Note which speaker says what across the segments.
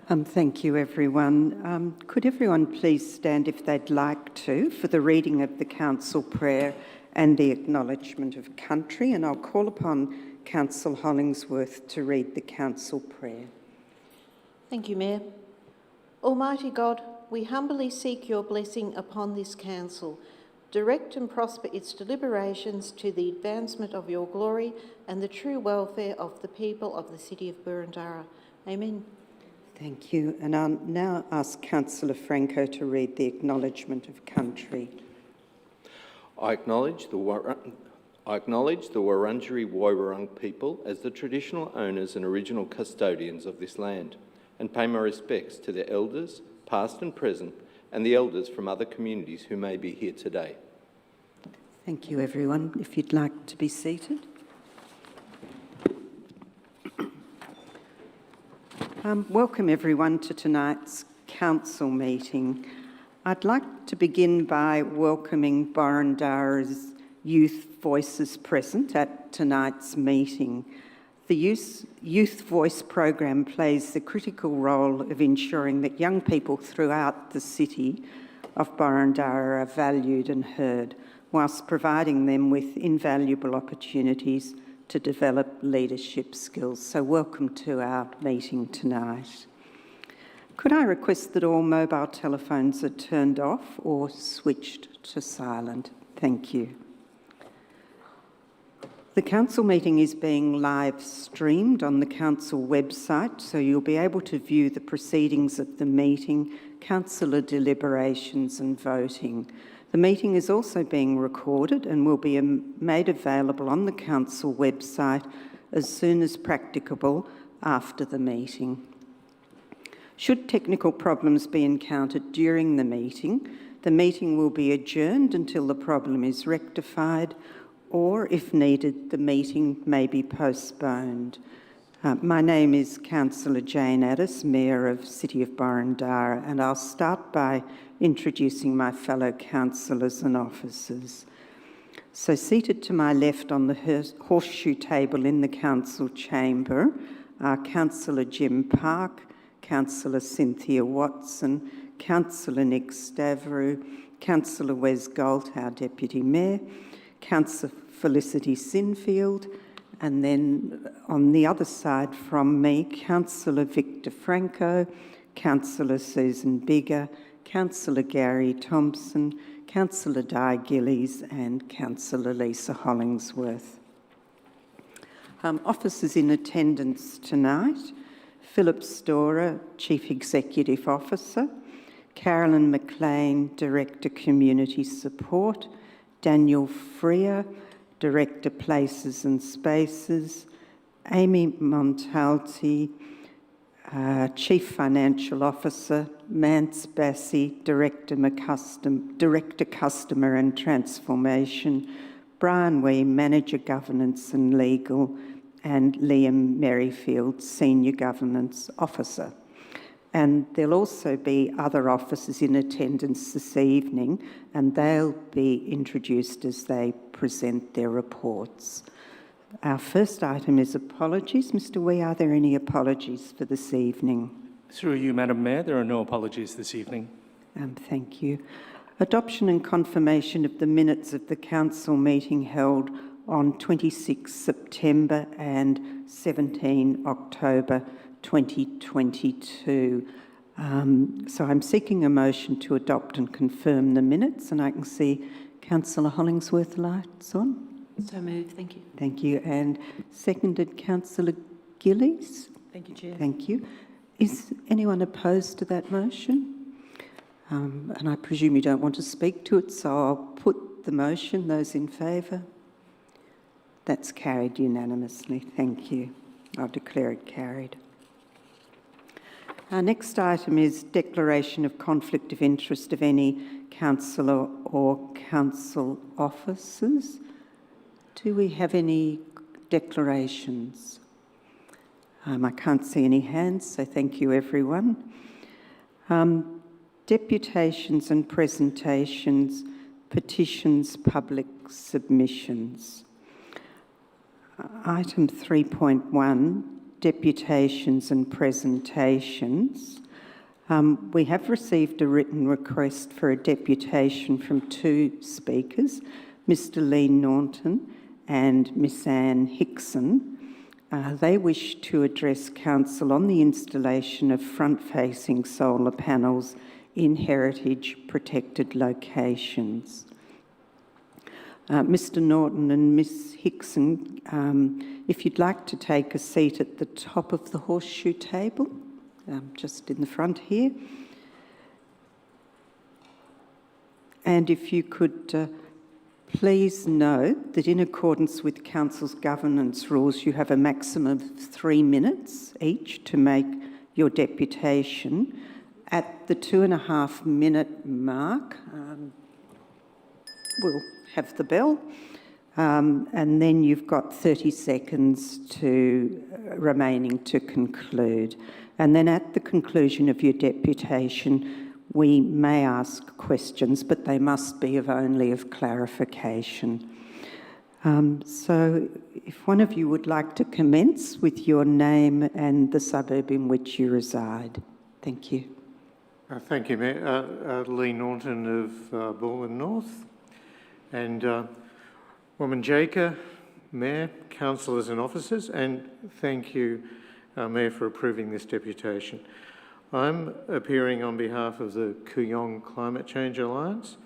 Speaker 1: Thank you, everyone. Could everyone please stand if they'd like to for the reading of the Council Prayer and the Acknowledgement of Country, and I'll call upon Councillor Hollingsworth to read the Council Prayer.
Speaker 2: Thank you, Mayor. Almighty God, we humbly seek your blessing upon this Council. Direct and prosper its deliberations to the advancement of your glory and the true welfare of the people of the City of Boroondara. Amen.
Speaker 1: Thank you. And I'll now ask Councillor Franco to read the Acknowledgement of Country.
Speaker 3: I acknowledge the Wurundjeri Woi-wurrung people as the traditional owners and original custodians of this land, and pay my respects to their elders, past and present, and the elders from other communities who may be here today.
Speaker 1: Thank you, everyone. If you'd like to be seated. Welcome, everyone, to tonight's council meeting. I'd like to begin by welcoming Boroondara's youth voices present at tonight's meeting. The Youth Voice program plays the critical role of ensuring that young people throughout the city of Boroondara are valued and heard, whilst providing them with invaluable opportunities to develop leadership skills. So welcome to our meeting tonight. Could I request that all mobile telephones are turned off or switched to silent? Thank you. The council meeting is being live streamed on the council website, so you'll be able to view the proceedings of the meeting, councillor deliberations and voting. The meeting is also being recorded and will be made available on the council website as soon as practicable after the meeting. Should technical problems be encountered during the meeting will be adjourned until the problem is rectified, or if needed, the meeting may be postponed. My name is Councillor Jane Addis, Mayor of City of Boroondara, and I'll start by introducing my fellow councillors and officers. So seated to my left on the horseshoe table in the council chamber are Councillor Jim Park, Councillor Cynthia Watson, Councillor Nick Stavrou, Councillor Wes Galt, our Deputy Mayor, Councillor Felicity Sinfield, and then on the other side from me, Councillor Victor Franco, Councillor Susan Bigger, Councillor Gary Thompson, Councillor Di Gillies and Councillor Lisa Hollingsworth. Officers in attendance tonight: Philip Storer, Chief Executive Officer, Carolyn McLean, Director Community Support, Daniel Freer, Director Places and Spaces, Amy Montalti, Chief Financial Officer, Mance Bassi, Director Customer and Transformation, Brian Wee, Manager Governance and Legal, and Liam Merrifield, Senior Governance Officer. And there'll also be other officers in attendance this evening, and they'll be introduced as they present their reports. Our first item is apologies. Mr. Wee, are there any apologies for this evening?
Speaker 4: Through you, Madam Mayor, there are no apologies this evening.
Speaker 1: Thank you. Adoption and confirmation of the minutes of the council meeting held on 26 September and 17 October 2022. So I'm seeking a motion to adopt and confirm the minutes, and I can see Councillor Hollingsworth lights on.
Speaker 2: So moved, thank you.
Speaker 1: Thank you. And seconded Councillor Gillies.
Speaker 2: Thank you, Chair.
Speaker 1: Thank you. Is anyone opposed to that motion? And I presume you don't want to speak to it, so I'll put the motion. Those in favour? That's carried unanimously. Thank you. I'll declare it carried. Our next item is declaration of conflict of interest of any councillor or council officers. Do we have any declarations? I can't see any hands, so thank you, everyone. Deputations and presentations, petitions, public submissions. Item 3.1, deputations and presentations. We have received a written request for a deputation from two speakers, Mr Lee Norton and Miss Anne Hickson. They wish to address Council on the installation of front-facing solar panels in heritage protected locations. Mr Norton and Miss Hickson, if you'd like to take a seat at the top of the horseshoe table, just in the front here. And if you could please note that in accordance with Council's governance rules, you have a maximum of 3 minutes each to make your deputation. At the 2.5 minute mark, we'll have the bell, and then you've got 30 seconds remaining to conclude. And then at the conclusion of your deputation, we may ask questions, but they must be only of clarification. So if one of you would like to commence with your name and the suburb in which you reside. Thank you.
Speaker 5: Thank you, Mayor. Lee Norton of Baldwin North. And Woman Jaker, Mayor, councillors and officers, and thank you, Mayor, for approving this deputation. I'm appearing on behalf of the Kooyong Climate Change Alliance,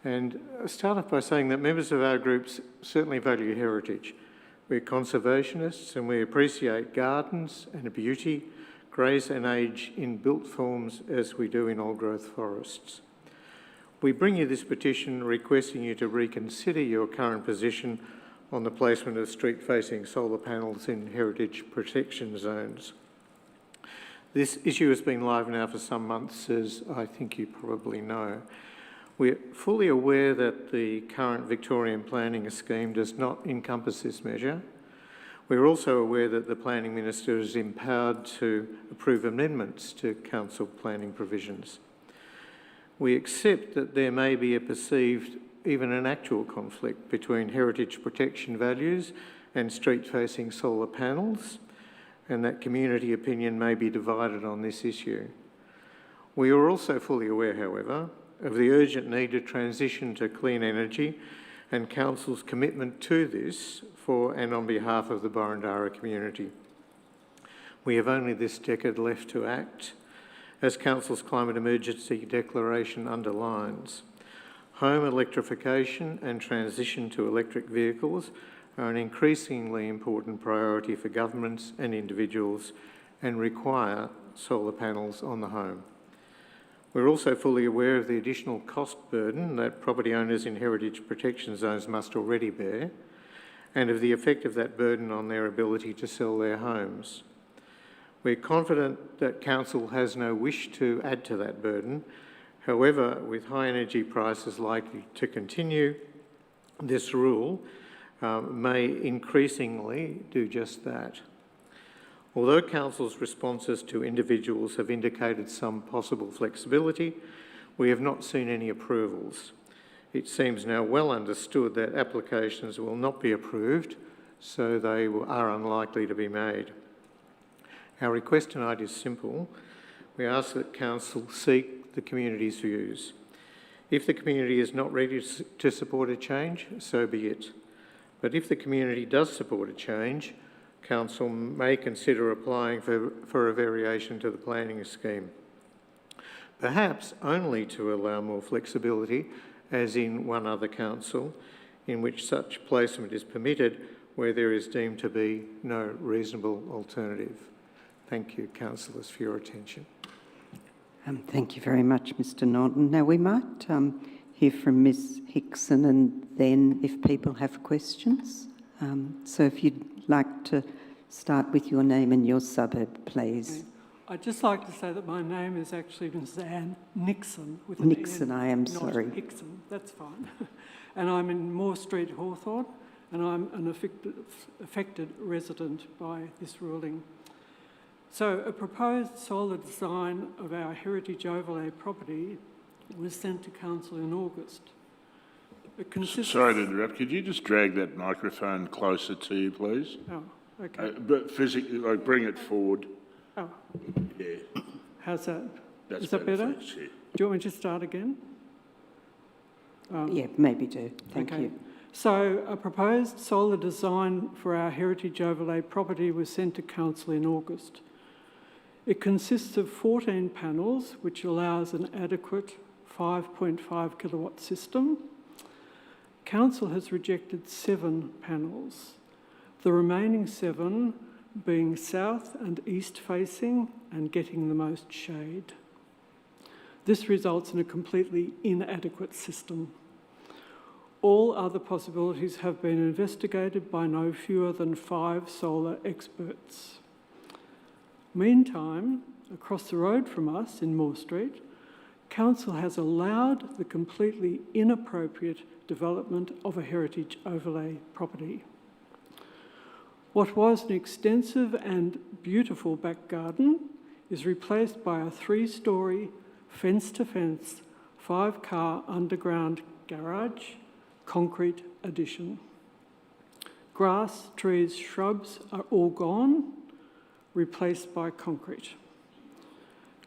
Speaker 5: and I'll start off by saying that members of our groups certainly value heritage. We're conservationists and we appreciate gardens and beauty, grace and age in built forms as we do in old-growth forests. We bring you this petition requesting you to reconsider your current position on the placement of street-facing solar panels in heritage protection zones. This issue has been live now for some months, as I think you probably know. We're fully aware that the current Victorian planning scheme does not encompass this measure. We're also aware that the Planning Minister is empowered to approve amendments to council planning provisions. We accept that there may be a perceived, even an actual conflict between heritage protection values and street-facing solar panels, and that community opinion may be divided on this issue. We are also fully aware, however, of the urgent need to transition to clean energy and Council's commitment to this for and on behalf of the Burundara community. We have only this decade left to act, as Council's climate emergency declaration underlines. Home electrification and transition to electric vehicles are an increasingly important priority for governments and individuals and require solar panels on the home. We're also fully aware of the additional cost burden that property owners in heritage protection zones must already bear, and of the effect of that burden on their ability to sell their homes. We're confident that Council has no wish to add to that burden. However, with high energy prices likely to continue, this rule may increasingly do just that. Although Council's responses to individuals have indicated some possible flexibility, we have not seen any approvals. It seems now well understood that applications will not be approved, so they are unlikely to be made. Our request tonight is simple. We ask that Council seek the community's views. If the community is not ready to support a change, so be it. But if the community does support a change, Council may consider applying for a variation to the planning scheme, perhaps only to allow more flexibility, as in one other council, in which such placement is permitted where there is deemed to be no reasonable alternative. Thank you, councillors, for your attention.
Speaker 1: Thank you very much, Mr Norton. Now we might hear from Ms Hickson and then if people have questions. So if you'd like to start with your name and your suburb, please.
Speaker 6: I'd just like to say that my name is actually Mrs Anne Nixon. With an
Speaker 1: Nixon,
Speaker 6: N,
Speaker 1: I am
Speaker 6: not
Speaker 1: sorry.
Speaker 6: Hickson, that's fine. And I'm in Moore Street, Hawthorn, and I'm an affected resident by this ruling. So a proposed solar design of our heritage overlay property was sent to Council in August. It consists
Speaker 7: Sorry to interrupt. Could you just drag that microphone closer to you, please?
Speaker 6: Oh, Okay.
Speaker 7: But physically, like, bring it forward.
Speaker 6: Oh,
Speaker 7: Yeah,
Speaker 6: how's that?
Speaker 7: that's
Speaker 6: Is that better?
Speaker 7: Thanks, yeah.
Speaker 6: Do you want me to start again?
Speaker 1: Yeah, maybe do. Thank
Speaker 6: Okay.
Speaker 1: you.
Speaker 6: So a proposed solar design for our heritage overlay property was sent to Council in August. It consists of 14 panels, which allows an adequate 5.5 kilowatt system. Council has rejected 7 panels, the remaining 7 being south and east facing and getting the most shade. This results in a completely inadequate system. All other possibilities have been investigated by no fewer than 5 solar experts. Meantime, across the road from us in Moore Street, Council has allowed the completely inappropriate development of a heritage overlay property. What was an extensive and beautiful back garden is replaced by a 3-storey, fence-to-fence, 5-car underground garage, concrete addition. Grass, trees, shrubs are all gone, replaced by concrete.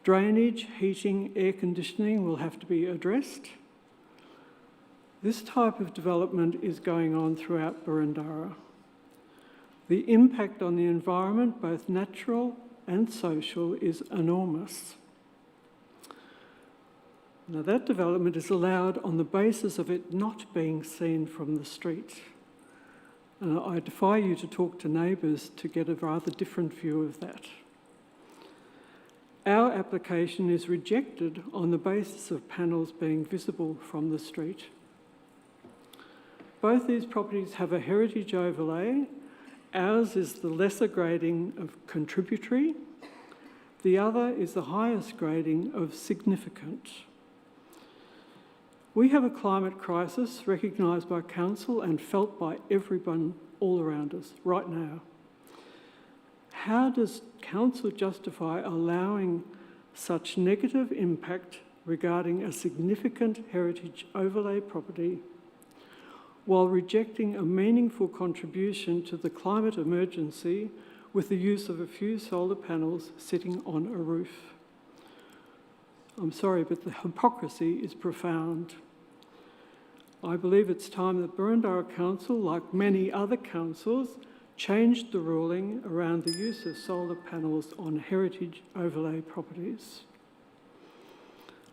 Speaker 6: Drainage, heating, air conditioning will have to be addressed. This type of development is going on throughout Boroondara. The impact on the environment, both natural and social, is enormous. Now, that development is allowed on the basis of it not being seen from the street. And I defy you to talk to neighbours to get a rather different view of that. Our application is rejected on the basis of panels being visible from the street. Both these properties have a heritage overlay. Ours is the lesser grading of contributory. The other is the highest grading of significant. We have a climate crisis recognised by Council and felt by everyone all around us right now. How does Council justify allowing such negative impact regarding a significant heritage overlay property while rejecting a meaningful contribution to the climate emergency with the use of a few solar panels sitting on a roof? I'm sorry, but the hypocrisy is profound. I believe it's time that Boroondara Council, like many other councils, changed the ruling around the use of solar panels on heritage overlay properties.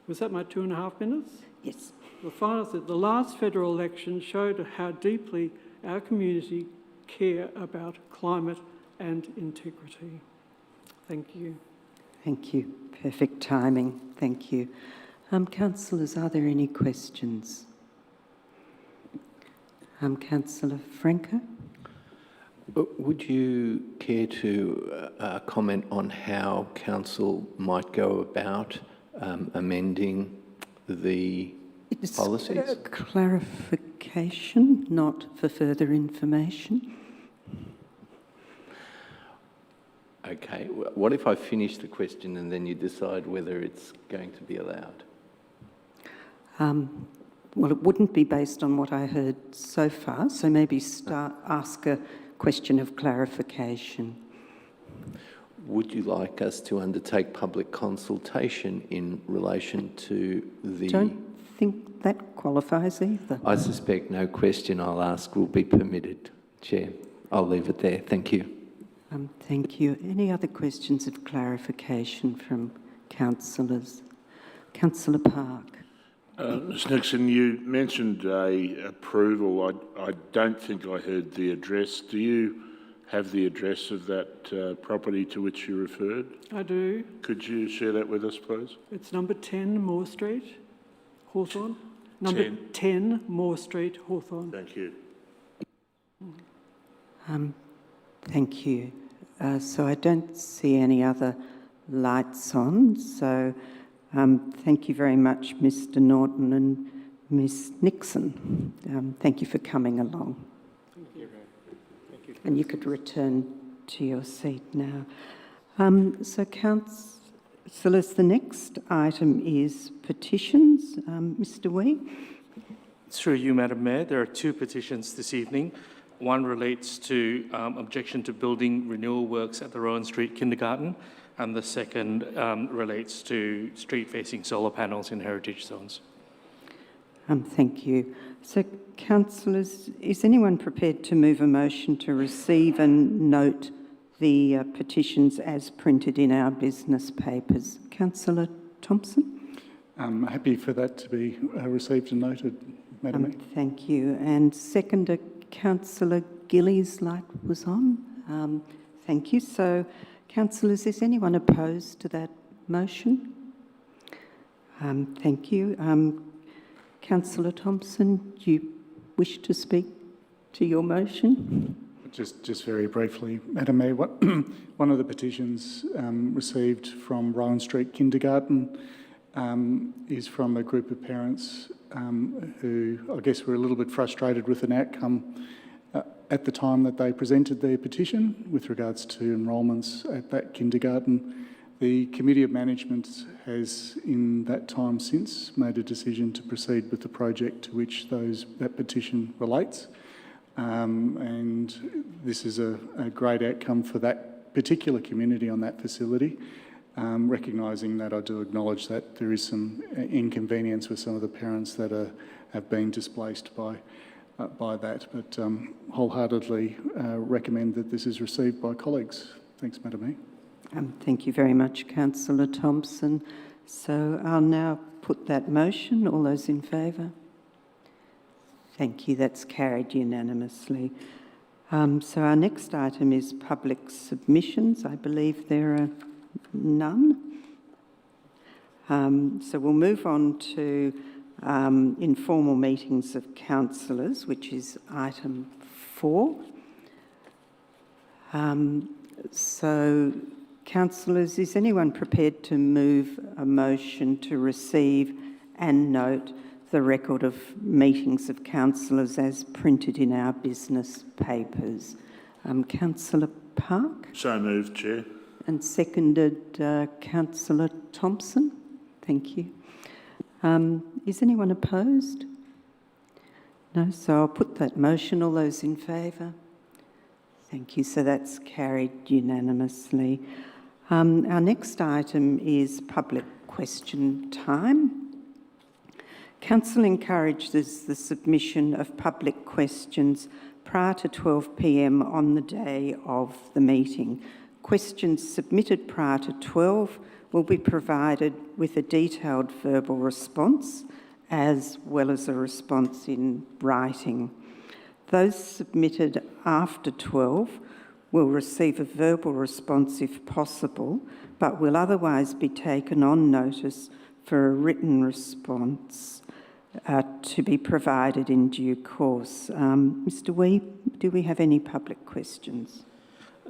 Speaker 6: Was that my 2.5 minutes?
Speaker 1: Yes.
Speaker 6: The final thing, the last federal election showed how deeply our community care about climate and integrity. Thank you.
Speaker 1: Thank you. Perfect timing. Thank you. Councillors, are there any questions? Councillor Franco?
Speaker 3: Would you care to comment on how Council might go about amending the policies?
Speaker 1: It's clarification, not for further information.
Speaker 3: Okay, what if I finish the question and then you decide whether it's going to be allowed?
Speaker 1: Well, it wouldn't be based on what I heard so far, so maybe ask a question of clarification.
Speaker 3: Would you like us to undertake public consultation in relation to the...
Speaker 1: Don't think that qualifies either.
Speaker 3: I suspect no question I'll ask will be permitted, Chair. I'll leave it there. Thank you.
Speaker 1: Thank you. Any other questions of clarification from councillors? Councillor Park.
Speaker 7: Ms Nixon, you mentioned approval. I don't think I heard the address. Do you have the address of that property to which you referred?
Speaker 6: I do.
Speaker 7: Could you share that with us, please?
Speaker 6: It's number 10 Moore Street, Hawthorn. Number 10 Moore Street, Hawthorn.
Speaker 7: Thank you.
Speaker 1: Thank you. So I don't see any other lights on, so thank you very much, Mr Norton and Ms Nixon. Thank you for coming along.
Speaker 6: Thank you.
Speaker 5: Thank you.
Speaker 1: And you could return to your seat now. So councillors, the next item is petitions. Mr Wee.
Speaker 4: Through you, Madam Mayor, there are 2 petitions this evening. One relates to objection to building renewal works at the Rowan Street Kindergarten, and the second relates to street-facing solar panels in heritage zones.
Speaker 1: Thank you. So, councillors, is anyone prepared to move a motion to receive and note the petitions as printed in our business papers? Councillor Thompson?
Speaker 8: I'm happy for that to be received and noted, Madam Mayor.
Speaker 1: Thank you. And seconder, Councillor Gillies' light was on. Thank you. So, councillors, is anyone opposed to that motion? Thank you. Councillor Thompson, do you wish to speak to your motion?
Speaker 8: Just very briefly, Madam Mayor, one of the petitions received from Rowan Street Kindergarten is from a group of parents who I guess were a little bit frustrated with an outcome at the time that they presented their petition with regards to enrolments at that kindergarten. The Committee of Management has, in that time since, made a decision to proceed with the project to which that petition relates. And this is a great outcome for that particular community on that facility. Recognising that, I do acknowledge that there is some inconvenience with some of the parents that have been displaced by that, but wholeheartedly recommend that this is received by colleagues. Thanks, Madam Mayor.
Speaker 1: Thank you very much, Councillor Thompson. So I'll now put that motion. All those in favour? Thank you. That's carried unanimously. So our next item is public submissions. I believe there are none. So we'll move on to informal meetings of councillors, which is item 4. So, councillors, is anyone prepared to move a motion to receive and note the record of meetings of councillors as printed in our business papers? Councillor Park?
Speaker 7: So moved, Chair.
Speaker 1: And seconded Councillor Thompson. Thank you. Is anyone opposed? No, so I'll put that motion. All those in favour? Thank you. So that's carried unanimously. Our next item is public question time. Council encourages the submission of public questions prior to 12 p.m. on the day of the meeting. Questions submitted prior to 12 will be provided with a detailed verbal response as well as a response in writing. Those submitted after 12 will receive a verbal response if possible, but will otherwise be taken on notice for a written response to be provided in due course. Mr. Wee, do we have any public questions?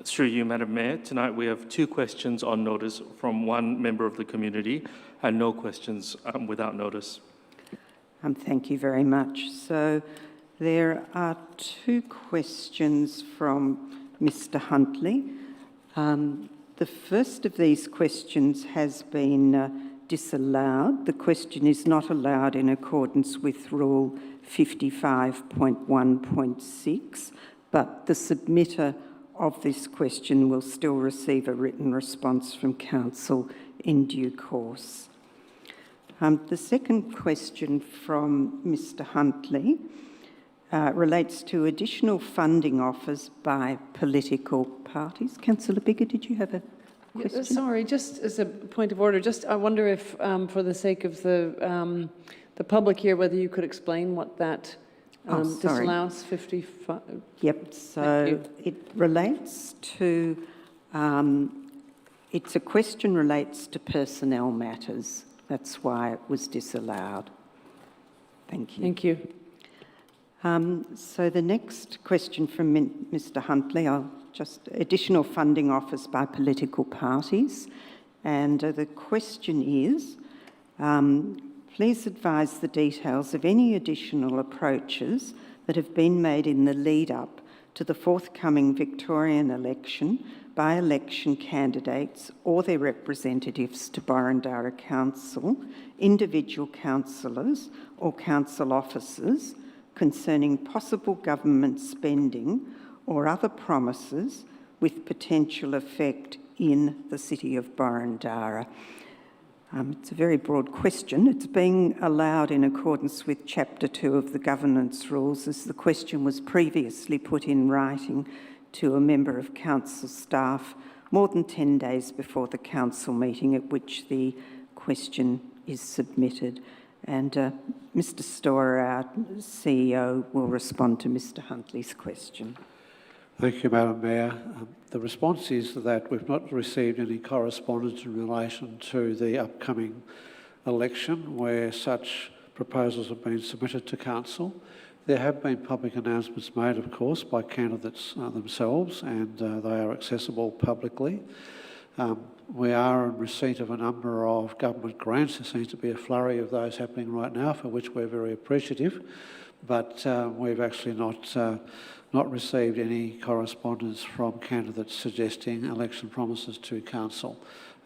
Speaker 4: Through you, Madam Mayor, tonight we have 2 questions on notice from one member of the community and no questions without notice.
Speaker 1: Thank you very much. So there are 2 questions from Mr. Huntley. The first of these questions has been disallowed. The question is not allowed in accordance with Rule 55.1.6, but the submitter of this question will still receive a written response from Council in due course. The second question from Mr. Huntley relates to additional funding offers by political parties. Councillor Biggar, did you have a question?
Speaker 9: Sorry, just as a point of order, I wonder if, for the sake of the public here, whether you could explain what that disallows 55.
Speaker 1: Yep, so it relates to, it's a question relates to personnel matters. That's why it was disallowed. Thank you.
Speaker 9: Thank you.
Speaker 1: So the next question from Mr. Huntley, additional funding offers by political parties. And the question is, please advise the details of any additional approaches that have been made in the lead-up to the forthcoming Victorian election by election candidates or their representatives to Borondara Council, individual councillors or council officers concerning possible government spending or other promises with potential effect in the City of Boroondara. It's a very broad question. It's being allowed in accordance with Chapter 2 of the Governance Rules, as the question was previously put in writing to a member of council staff more than 10 days before the council meeting at which the question is submitted. And Mr Storer, our CEO, will respond to Mr Huntley's question.
Speaker 10: Thank you, Madam Mayor. The response is that we've not received any correspondence in relation to the upcoming election where such proposals have been submitted to Council. There have been public announcements made, of course, by candidates themselves, and they are accessible publicly. We are in receipt of a number of government grants. There seems to be a flurry of those happening right now, for which we're very appreciative, but we've actually not received any correspondence from candidates suggesting election promises to Council.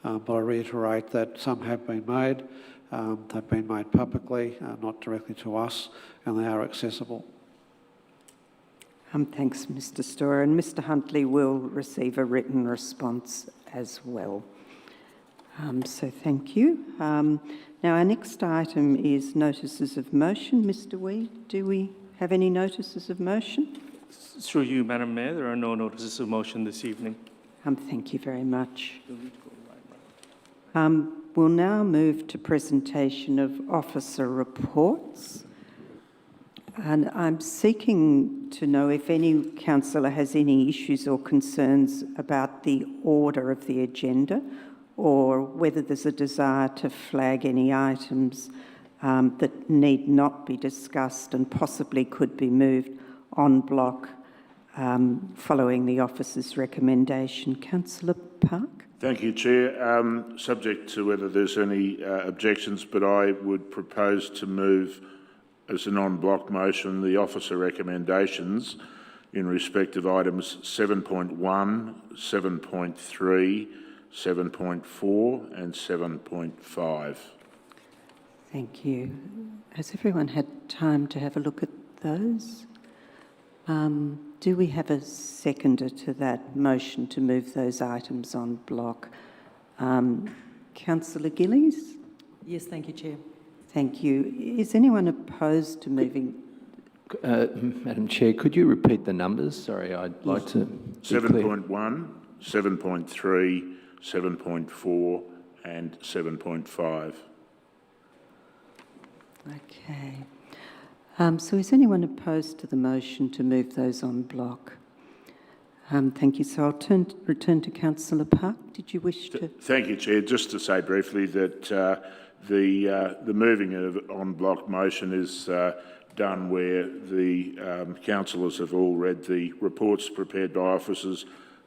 Speaker 10: But I reiterate that some have been made. They've been made publicly, not directly to us, and they are accessible.
Speaker 1: Thanks, Mr Storer. And Mr Huntley will receive a written response as well. So thank you. Now our next item is notices of motion. Mr Weed, do we have any notices of motion?
Speaker 4: Through you, Madam Mayor, there are no notices of motion this evening.
Speaker 1: Thank you very much. We'll now move to presentation of officer reports. And I'm seeking to know if any councillor has any issues or concerns about the order of the agenda, or whether there's a desire to flag any items that need not be discussed and possibly could be moved en bloc following the officer's recommendation. Councillor Park?
Speaker 7: Thank you, Chair. Subject to whether there's any objections, but I would propose to move as a non-block motion the officer recommendations in respect of items 7.1, 7.3, 7.4 and 7.5.
Speaker 1: Thank you. Has everyone had time to have a look at those? Do we have a seconder to that motion to move those items on block? Councillor Gillies?
Speaker 11: Yes, thank you, Chair.
Speaker 1: Thank you. Is anyone opposed to moving?
Speaker 3: Madam Chair, could you repeat the numbers? Sorry, I'd like to...
Speaker 7: 7.1, 7.3, 7.4 and 7.5.
Speaker 1: Okay. So is anyone opposed to the motion to move those on block? Thank you. So I'll return to Councillor Park. Did you wish to...
Speaker 7: Thank you, Chair. Just to say briefly that the moving of on block motion is done where the councillors have all read the reports prepared by officers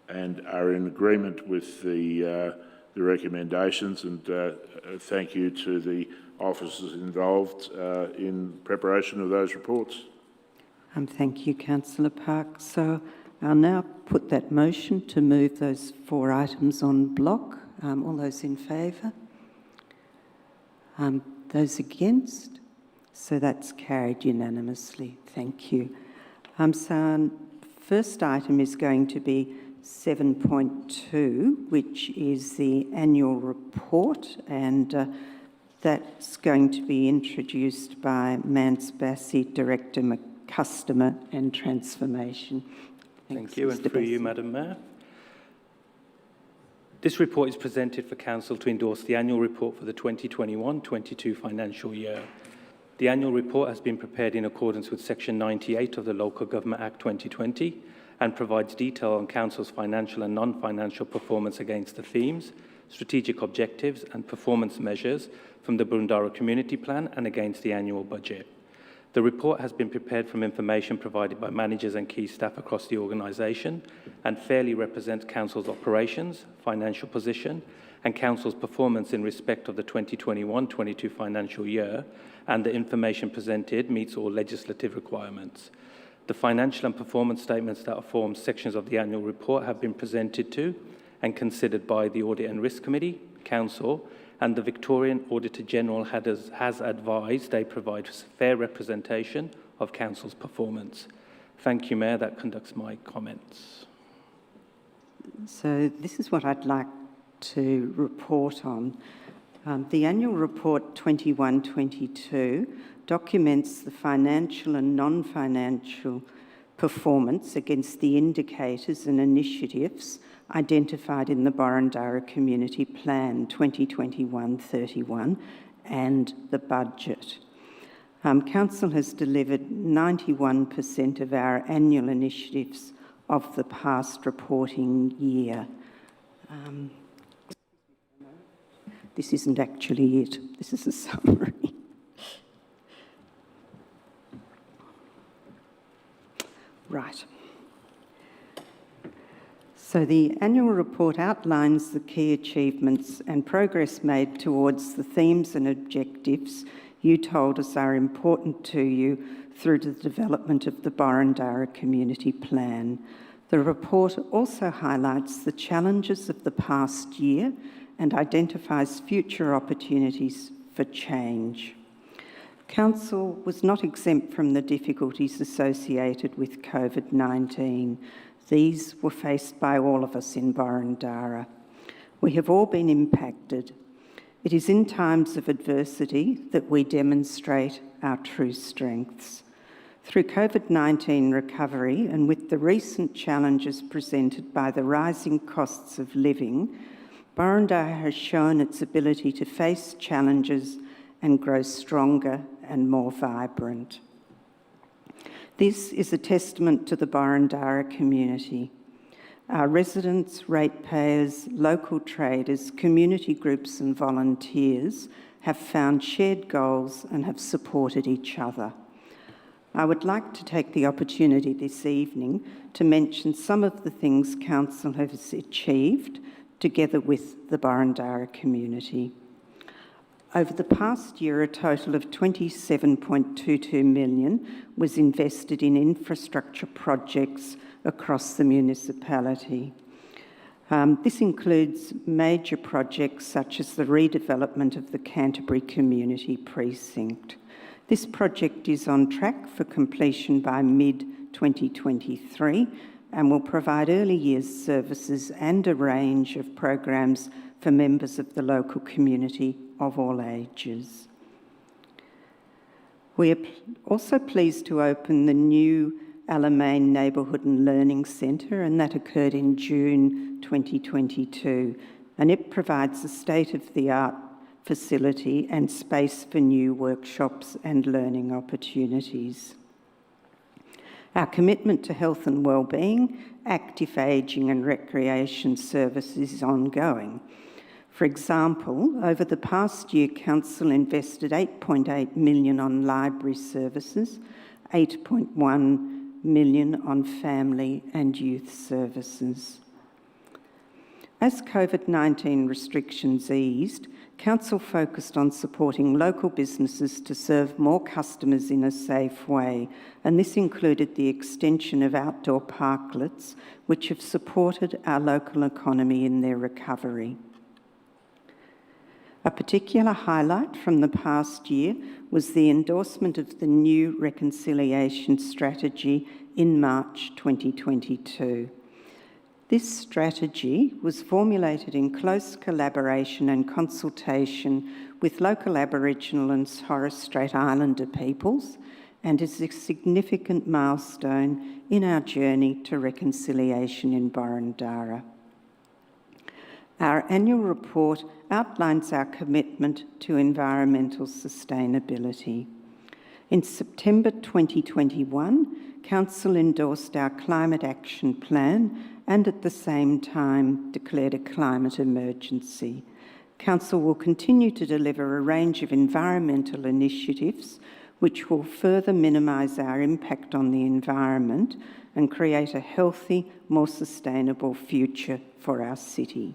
Speaker 7: and are in agreement with the recommendations, and thank you to the officers involved in preparation of those reports.
Speaker 1: Thank you, Councillor Park. So I'll now put that motion to move those 4 items on block. All those in favour? Those against? So that's carried unanimously. Thank you. So our first item is going to be 7.2, which is the annual report, and that's going to be introduced by Mance Bassi, Director Customer and Transformation.
Speaker 12: Thank you, and through you, Madam Mayor. This report is presented for Council to endorse the annual report for the 2021-22 financial year. The annual report has been prepared in accordance with Section 98 of the Local Government Act 2020 and provides detail on Council's financial and non-financial performance against the themes, strategic objectives and performance measures from the Boroondara Community Plan and against the annual budget. The report has been prepared from information provided by managers and key staff across the organisation and fairly represents Council's operations, financial position and Council's performance in respect of the 2021-22 financial year, and the information presented meets all legislative requirements. The financial and performance statements that form sections of the annual report have been presented to and considered by the Audit and Risk Committee, Council, and the Victorian Auditor General has advised they provide fair representation of Council's performance. Thank you, Mayor. That conducts my comments.
Speaker 1: So this is what I'd like to report on. The annual report 21-22 documents the financial and non-financial performance against the indicators and initiatives identified in the Borondara Community Plan 2021-31 and the budget. Council has delivered 91% of our annual initiatives of the past reporting year. This isn't actually it. This is a summary. Right. So the annual report outlines the key achievements and progress made towards the themes and objectives you told us are important to you through the development of the Borondara Community Plan. The report also highlights the challenges of the past year and identifies future opportunities for change. Council was not exempt from the difficulties associated with COVID-19. These were faced by all of us in Borondara. We have all been impacted. It is in times of adversity that we demonstrate our true strengths. Through COVID-19 recovery and with the recent challenges presented by the rising costs of living, Borondara has shown its ability to face challenges and grow stronger and more vibrant. This is a testament to the Borondara community. Our residents, ratepayers, local traders, community groups and volunteers have found shared goals and have supported each other. I would like to take the opportunity this evening to mention some of the things Council has achieved together with the Borondara community. Over the past year, a total of $27.22 million was invested in infrastructure projects across the municipality. This includes major projects such as the redevelopment of the Canterbury Community Precinct. This project is on track for completion by mid-2023 and will provide early years services and a range of programs for members of the local community of all ages. We are also pleased to open the new Alamein Neighbourhood and Learning Centre, and that occurred in June 2022, and it provides a state-of-the-art facility and space for new workshops and learning opportunities. Our commitment to health and wellbeing, active ageing and recreation services is ongoing. For example, over the past year, Council invested $8.8 million on library services, $8.1 million on family and youth services. As COVID-19 restrictions eased, Council focused on supporting local businesses to serve more customers in a safe way, and this included the extension of outdoor parklets, which have supported our local economy in their recovery. A particular highlight from the past year was the endorsement of the new reconciliation strategy in March 2022. This strategy was formulated in close collaboration and consultation with local Aboriginal and Torres Strait Islander peoples and is a significant milestone in our journey to reconciliation in Borondara. Our annual report outlines our commitment to environmental sustainability. In September 2021, Council endorsed our Climate Action Plan and at the same time declared a climate emergency. Council will continue to deliver a range of environmental initiatives which will further minimise our impact on the environment and create a healthy, more sustainable future for our city.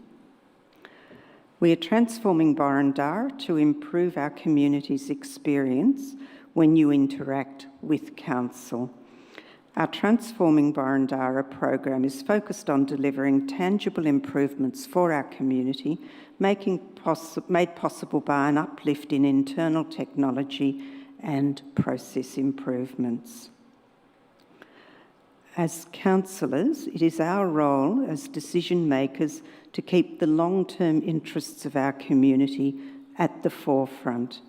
Speaker 1: We are transforming Borondara to improve our community's experience when you interact with Council. Our Transforming Borondara program is focused on delivering tangible improvements for our community, made possible by an uplift in internal technology and process improvements. As councillors, it is our role as decision makers to keep the long-term interests of our community at the forefront.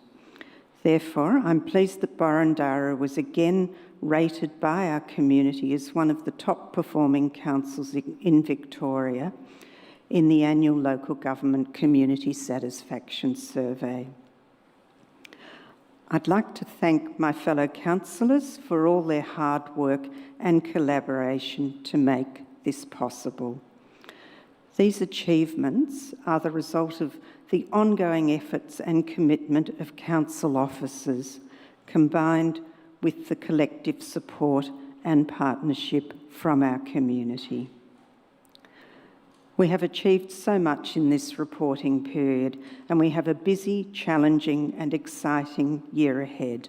Speaker 1: Therefore, I'm pleased that Boroondara was again rated by our community as one of the top performing councils in Victoria in the annual Local Government Community Satisfaction Survey. I'd like to thank my fellow councillors for all their hard work and collaboration to make this possible. These achievements are the result of the ongoing efforts and commitment of council officers, combined with the collective support and partnership from our community. We have achieved so much in this reporting period, and we have a busy, challenging and exciting year ahead.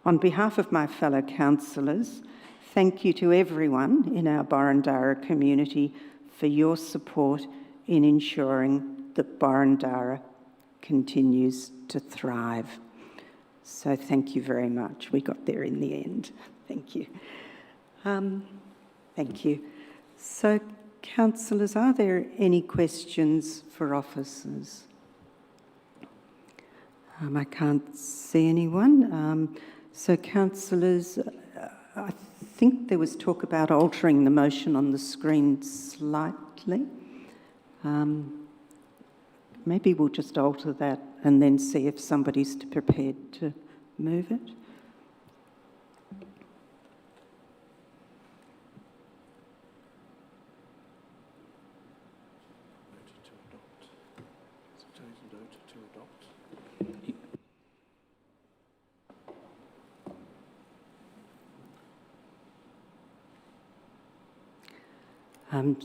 Speaker 1: On behalf of my fellow councillors, thank you to everyone in our Boroondara community for your support in ensuring that Boroondara continues to thrive. So thank you very much. We got there in the end. Thank you. Thank you. So, councillors, are there any questions for officers? I can't see anyone. So, councillors, I think there was talk about altering the motion on the screen slightly. Maybe we'll just alter that and then see if somebody's prepared to move it.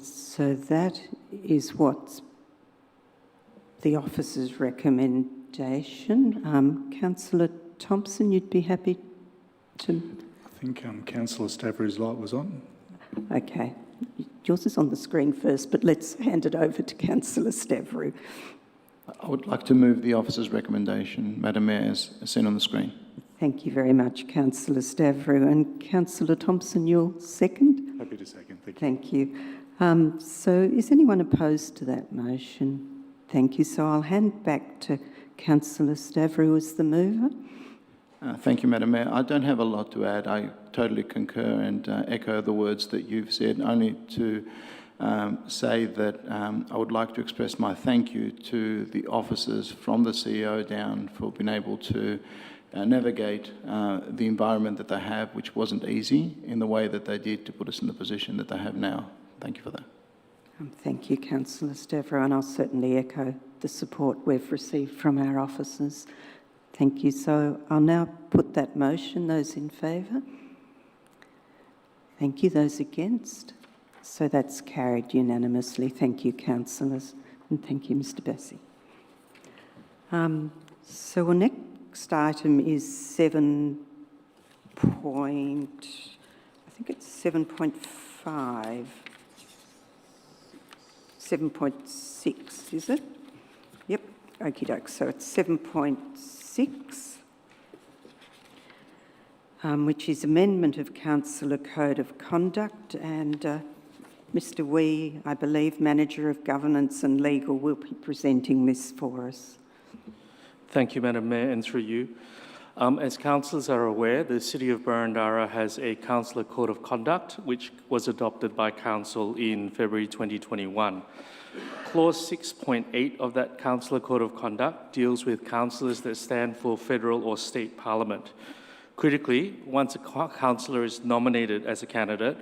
Speaker 1: So that is what's the officer's recommendation. Councillor Thompson, you'd be happy to...
Speaker 8: I think Councillor Stavrew's light was on.
Speaker 1: Okay. Yours is on the screen first, but let's hand it over to Councillor Stavrew.
Speaker 11: I would like to move the officer's recommendation, Madam Mayor, as seen on the screen.
Speaker 1: Thank you very much, Councillor Stavrew. And Councillor Thompson, you'll second?
Speaker 8: Happy to second, thank you.
Speaker 1: Thank you. So is anyone opposed to that motion? Thank you. So I'll hand back to Councillor Stavrew as the mover.
Speaker 11: Thank you, Madam Mayor. I don't have a lot to add. I totally concur and echo the words that you've said, only to say that I would like to express my thank you to the officers from the CEO down for being able to navigate the environment that they have, which wasn't easy, in the way that they did to put us in the position that they have now. Thank you for that.
Speaker 1: Thank you, Councillor Stavrew, and I'll certainly echo the support we've received from our officers. Thank you. So I'll now put that motion. Those in favour? Thank you. Those against? So that's carried unanimously. Thank you, councillors, and thank you, Mr. Bassey. So our next item is 7.5. 7.6, is it? Yep, okie doke. So it's 7.6, which is amendment of Councillor Code of Conduct, and Mr. Wee, I believe, Manager of Governance and Legal, will be presenting this for us.
Speaker 4: Thank you, Madam Mayor, and through you. As councillors are aware, the City of Boroondara has a Councillor Code of Conduct, which was adopted by Council in February 2021. Clause 6.8 of that Councillor Code of Conduct deals with councillors that stand for federal or state parliament. Critically, once a councillor is nominated as a candidate,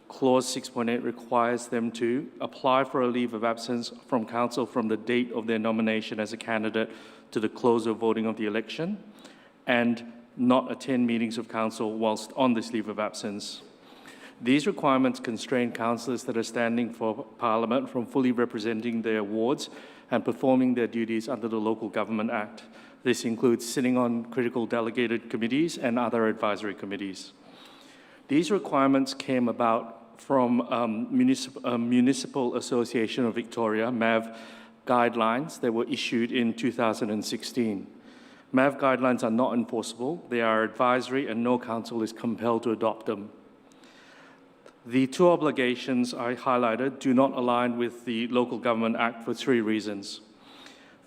Speaker 4: Clause 6.8 requires them to apply for a leave of absence from council from the date of their nomination as a candidate to the close of voting of the election, and not attend meetings of council whilst on this leave of absence. These requirements constrain councillors that are standing for Parliament from fully representing their wards and performing their duties under the Local Government Act. This includes sitting on critical delegated committees and other advisory committees. These requirements came about from Municipal Association of Victoria, MAV, guidelines that were issued in 2016. MAV guidelines are not enforceable. They are advisory and no council is compelled to adopt them. The two obligations I highlighted do not align with the Local Government Act for three reasons.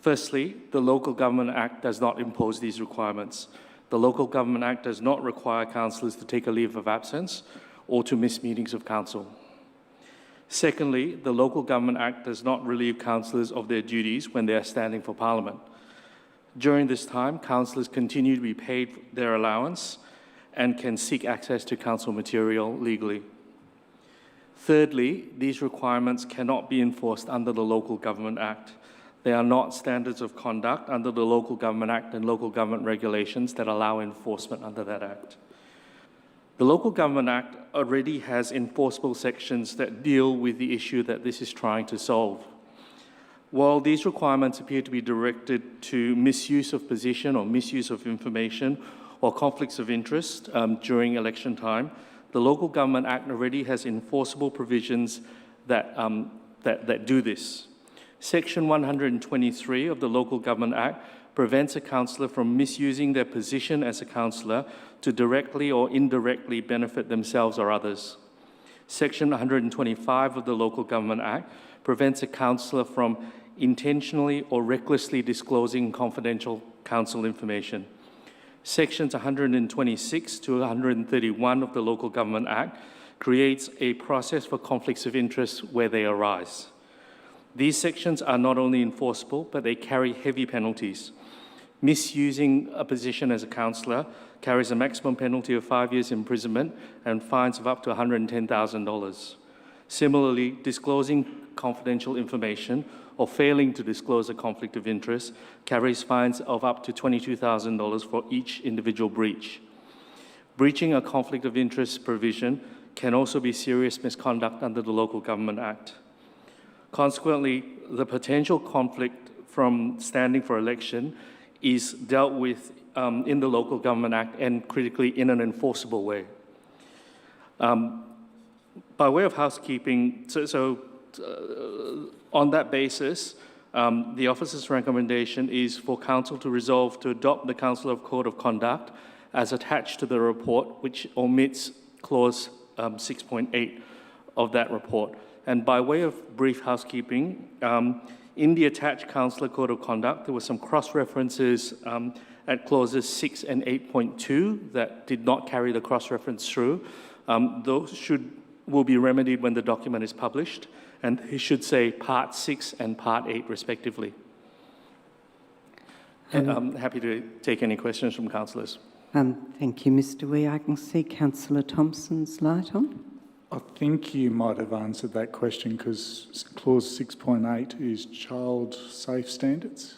Speaker 4: Firstly, the Local Government Act does not impose these requirements. The Local Government Act does not require councillors to take a leave of absence or to miss meetings of council. Secondly, the Local Government Act does not relieve councillors of their duties when they are standing for Parliament. During this time, councillors continue to be paid their allowance and can seek access to council material legally. Thirdly, these requirements cannot be enforced under the Local Government Act. They are not standards of conduct under the Local Government Act and local government regulations that allow enforcement under that Act. The Local Government Act already has enforceable sections that deal with the issue that this is trying to solve. While these requirements appear to be directed to misuse of position or misuse of information or conflicts of interest during election time, the Local Government Act already has enforceable provisions that do this. Section 123 of the Local Government Act prevents a councillor from misusing their position as a councillor to directly or indirectly benefit themselves or others. Section 125 of the Local Government Act prevents a councillor from intentionally or recklessly disclosing confidential council information. Sections 126 to 131 of the Local Government Act creates a process for conflicts of interest where they arise. These sections are not only enforceable, but they carry heavy penalties. Misusing a position as a councillor carries a maximum penalty of 5 years imprisonment and fines of up to $110,000. Similarly, disclosing confidential information or failing to disclose a conflict of interest carries fines of up to $22,000 for each individual breach. Breaching a conflict of interest provision can also be serious misconduct under the Local Government Act. Consequently, the potential conflict from standing for election is dealt with in the Local Government Act and critically in an enforceable way. By way of housekeeping, on that basis, the officer's recommendation is for council to resolve to adopt the Council Code of Conduct as attached to the report, which omits clause 6.8 of that report. And by way of brief housekeeping, in the attached Councillor Code of Conduct, there were some cross-references at clauses 6 and 8.2 that did not carry the cross-reference through. Those will be remedied when the document is published, and it should say Part 6 and Part 8 respectively. And I'm happy to take any questions from councillors.
Speaker 1: Thank you, Mr Wee. I can see Councillor Thompson's light on.
Speaker 8: I think you might have answered that question because clause 6.8 is child safe standards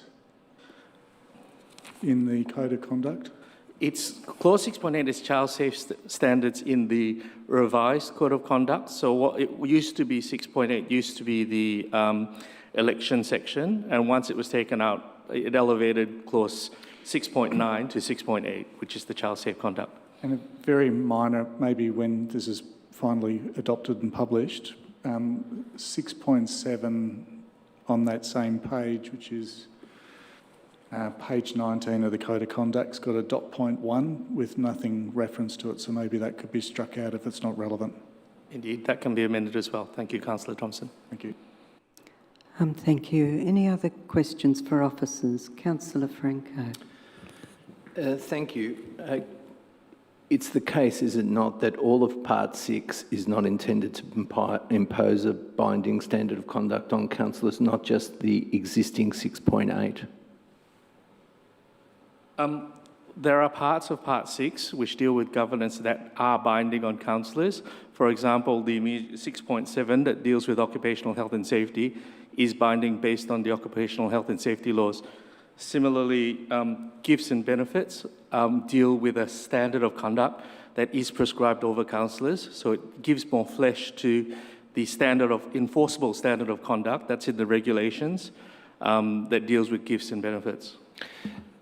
Speaker 8: in the Code of Conduct.
Speaker 4: It's clause 6.8 is child safe standards in the revised Code of Conduct. So what it used to be 6.8 used to be the election section, and once it was taken out, it elevated clause 6.9 to 6.8, which is the child safe conduct.
Speaker 8: And a very minor, maybe when this is finally adopted and published, 6.7 on that same page, which is page 19 of the Code of Conduct's got a .1 with nothing reference to it, so maybe that could be struck out if it's not relevant.
Speaker 4: Indeed, that can be amended as well. Thank you, Councillor Thompson.
Speaker 8: Thank you.
Speaker 1: Thank you. Any other questions for officers? Councillor Franco.
Speaker 3: Thank you. It's the case, is it not, that all of Part 6 is not intended to impose a binding standard of conduct on councillors, not just the existing 6.8?
Speaker 4: There are parts of Part 6 which deal with governance that are binding on councillors. For example, the 6.7 that deals with occupational health and safety is binding based on the occupational health and safety laws. Similarly, gifts and benefits deal with a standard of conduct that is prescribed over councillors, so it gives more flesh to the enforceable standard of conduct that's in the regulations that deals with gifts and benefits.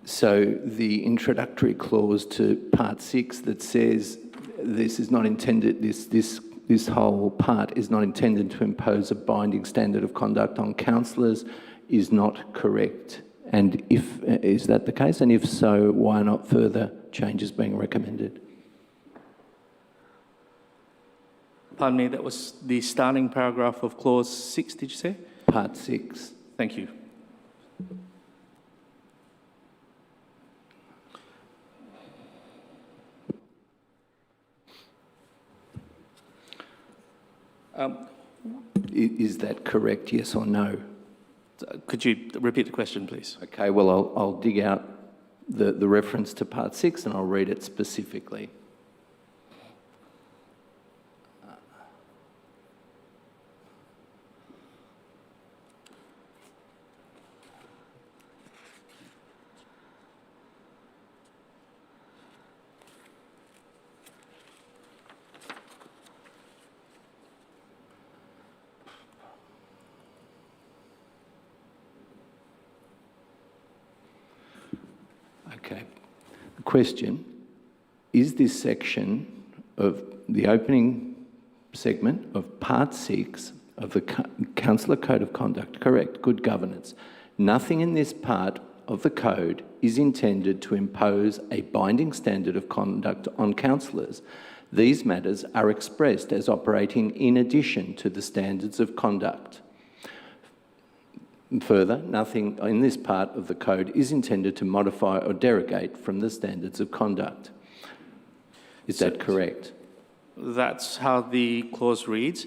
Speaker 3: So the introductory clause to Part 6 that says this is not intended, this whole part is not intended to impose a binding standard of conduct on councillors is not correct. And is that the case? And if so, why not further changes being recommended?
Speaker 4: Pardon me, that was the starting paragraph of clause 6, did you say?
Speaker 3: Part 6.
Speaker 4: Thank you.
Speaker 3: Is that correct, yes or no?
Speaker 4: Could you repeat the question, please?
Speaker 3: Okay, well, I'll dig out the reference to Part 6 and I'll read it specifically. Okay. The question, is this section of the opening segment of Part 6 of the Councillor Code of Conduct correct? Good governance. Nothing in this part of the code is intended to impose a binding standard of conduct on councillors. These matters are expressed as operating in addition to the standards of conduct. Further, nothing in this part of the code is intended to modify or derogate from the standards of conduct. Is that correct?
Speaker 4: That's how the clause reads.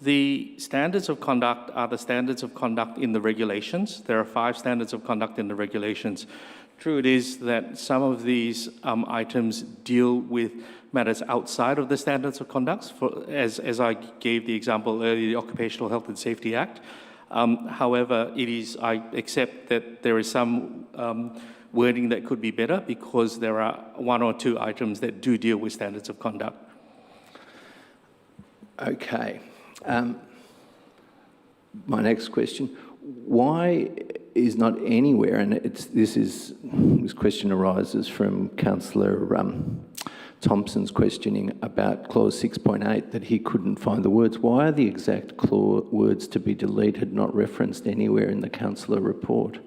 Speaker 4: The standards of conduct are the standards of conduct in the regulations. There are 5 standards of conduct in the regulations. True it is that some of these items deal with matters outside of the standards of conduct, as I gave the example earlier, the Occupational Health and Safety Act. However, I accept that there is some wording that could be better because there are 1 or 2 items that do deal with standards of conduct. Okay. My next question, why is not anywhere, and this question arises from Councillor Thompson's questioning about clause 6.8, that he couldn't find the words. Why are the exact words to be deleted not referenced anywhere in the councillor report?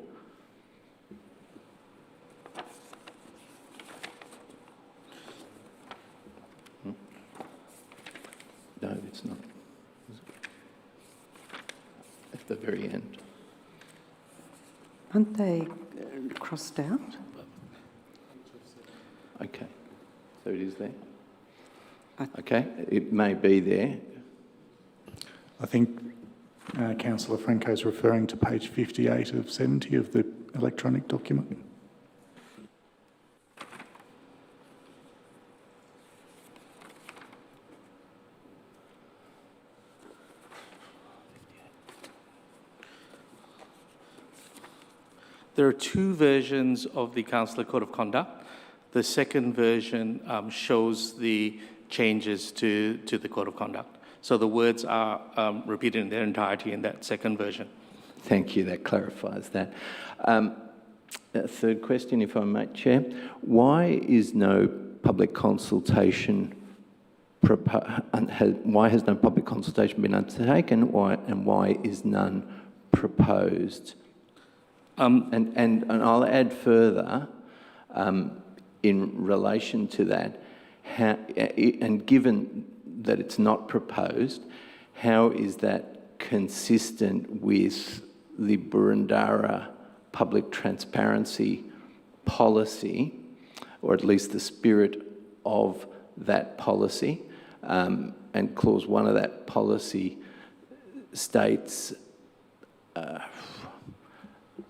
Speaker 4: No, it's not. At the very end.
Speaker 1: Aren't they crossed out?
Speaker 3: Okay. So it is there? Okay, it may be there.
Speaker 8: I think Councillor Franco is referring to page 58 of 70 of the electronic document.
Speaker 4: There are 2 versions of the Councillor Code of Conduct. The second version shows the changes to the Code of Conduct. So the words are repeated in their entirety in that second version.
Speaker 3: Thank you, that clarifies that. A third question, if I may, Chair. Why is no public consultation why has no public consultation been undertaken, and why is none proposed? And I'll add further, in relation to that, and given that it's not proposed, how is that consistent with the Boroondara public transparency policy, or at least the spirit of that policy? And clause 1 of that policy states,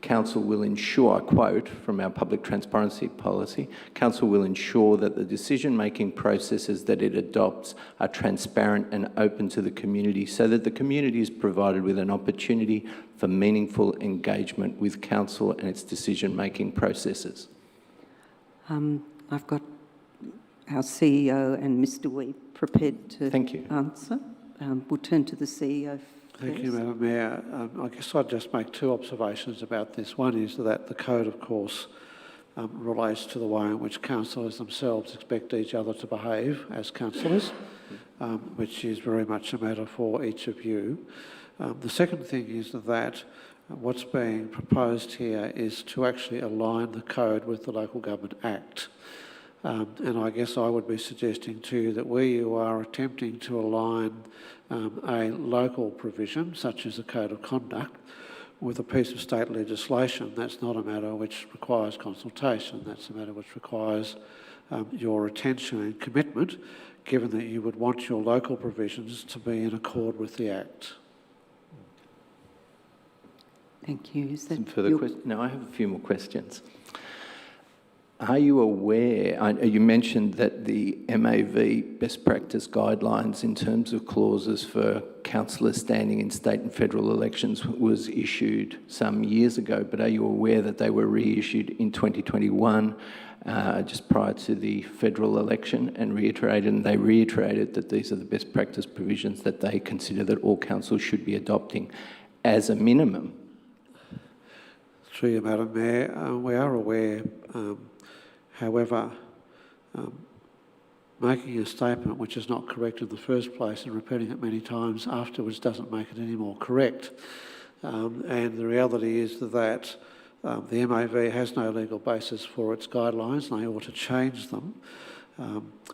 Speaker 3: Council will ensure, I quote from our public transparency policy, Council will ensure that the decision-making processes that it adopts are transparent and open to the community so that the community is provided with an opportunity for meaningful engagement with Council and its decision-making processes.
Speaker 1: I've got our CEO and Mr Wee prepared to answer. We'll turn to the CEO.
Speaker 10: Thank you, Madam Mayor. I guess I'd just make 2 observations about this. One is that the code, of course, relates to the way in which councillors themselves expect each other to behave as councillors, which is very much a matter for each of you. The second thing is that What's being proposed here is to actually align the code with the Local Government Act. And I guess I would be suggesting to you that where you are attempting to align a local provision, such as the Code of Conduct, with a piece of state legislation, that's not a matter which requires consultation, that's a matter which requires your attention and commitment, given that you would want your local provisions to be in accord with the Act.
Speaker 1: Thank you. Is that
Speaker 3: Some further questions? No, I have a few more questions. Are you aware, you mentioned that the MAV best practice guidelines in terms of clauses for councillors standing in state and federal elections was issued some years ago, but are you aware that they were reissued in 2021, just prior to the federal election, and they reiterated that these are the best practice provisions that they consider that all councils should be adopting as a minimum?
Speaker 10: Through you, Madam Mayor, we are aware. However, making a statement which is not correct in the first place and repeating it many times afterwards doesn't make it any more correct. And the reality is that the MAV has no legal basis for its guidelines and they ought to change them.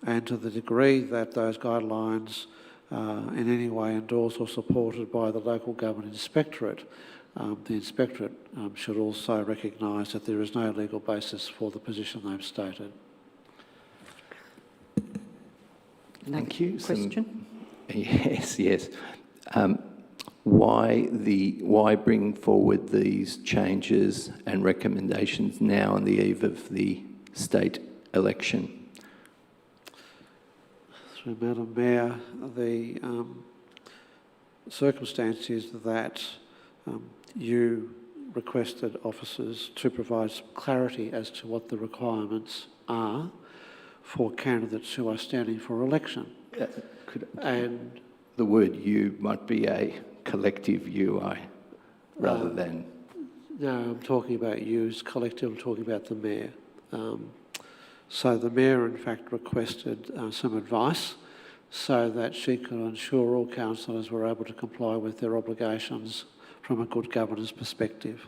Speaker 10: And to the degree that those guidelines in any way endorsed or supported by the Local Government Inspectorate, the Inspectorate should also recognise that there is no legal basis for the position they've stated.
Speaker 3: Thank you.
Speaker 1: Question?
Speaker 3: Yes. Why bring forward these changes and recommendations now on the eve of the state election?
Speaker 10: Through Madam Mayor, the circumstance is that you requested officers to provide some clarity as to what the requirements are for candidates who are standing for election. And
Speaker 3: the word "you" might be a collective "you" rather than...
Speaker 10: No, I'm talking about you as collective, I'm talking about the Mayor. So the Mayor, in fact, requested some advice so that she could ensure all councillors were able to comply with their obligations from a good governance perspective.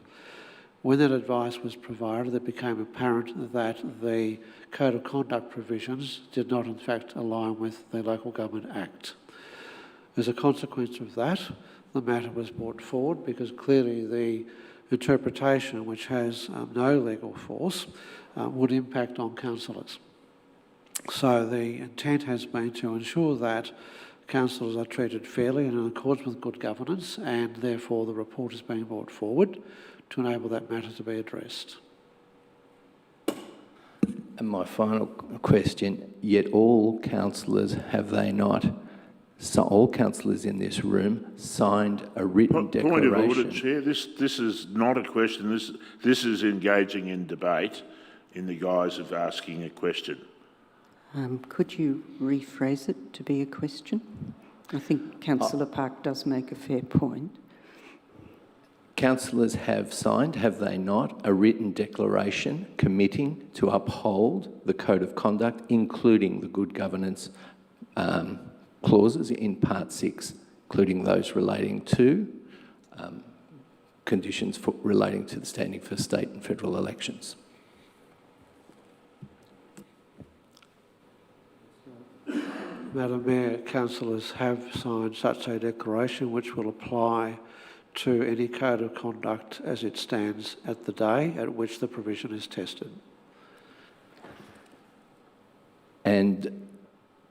Speaker 10: When that advice was provided, it became apparent that the Code of Conduct provisions did not in fact align with the Local Government Act. As a consequence of that, the matter was brought forward because clearly the interpretation, which has no legal force, would impact on councillors. So the intent has been to ensure that councillors are treated fairly and in accordance with good governance, and therefore the report is being brought forward to enable that matter to be addressed.
Speaker 3: And my final question, yet all councillors, have they not, so all councillors in this room signed a written declaration?
Speaker 7: Point of order, Chair. This is not a question. This is engaging in debate in the guise of asking a question.
Speaker 1: Could you rephrase it to be a question? I think Councillor Park does make a fair point.
Speaker 3: Councillors have signed, have they not, a written declaration committing to uphold the Code of Conduct, including the good governance clauses in Part 6, including those relating to conditions relating to the standing for state and federal elections.
Speaker 10: Madam Mayor, councillors have signed such a declaration which will apply to any code of conduct as it stands at the day at which the provision is tested.
Speaker 3: And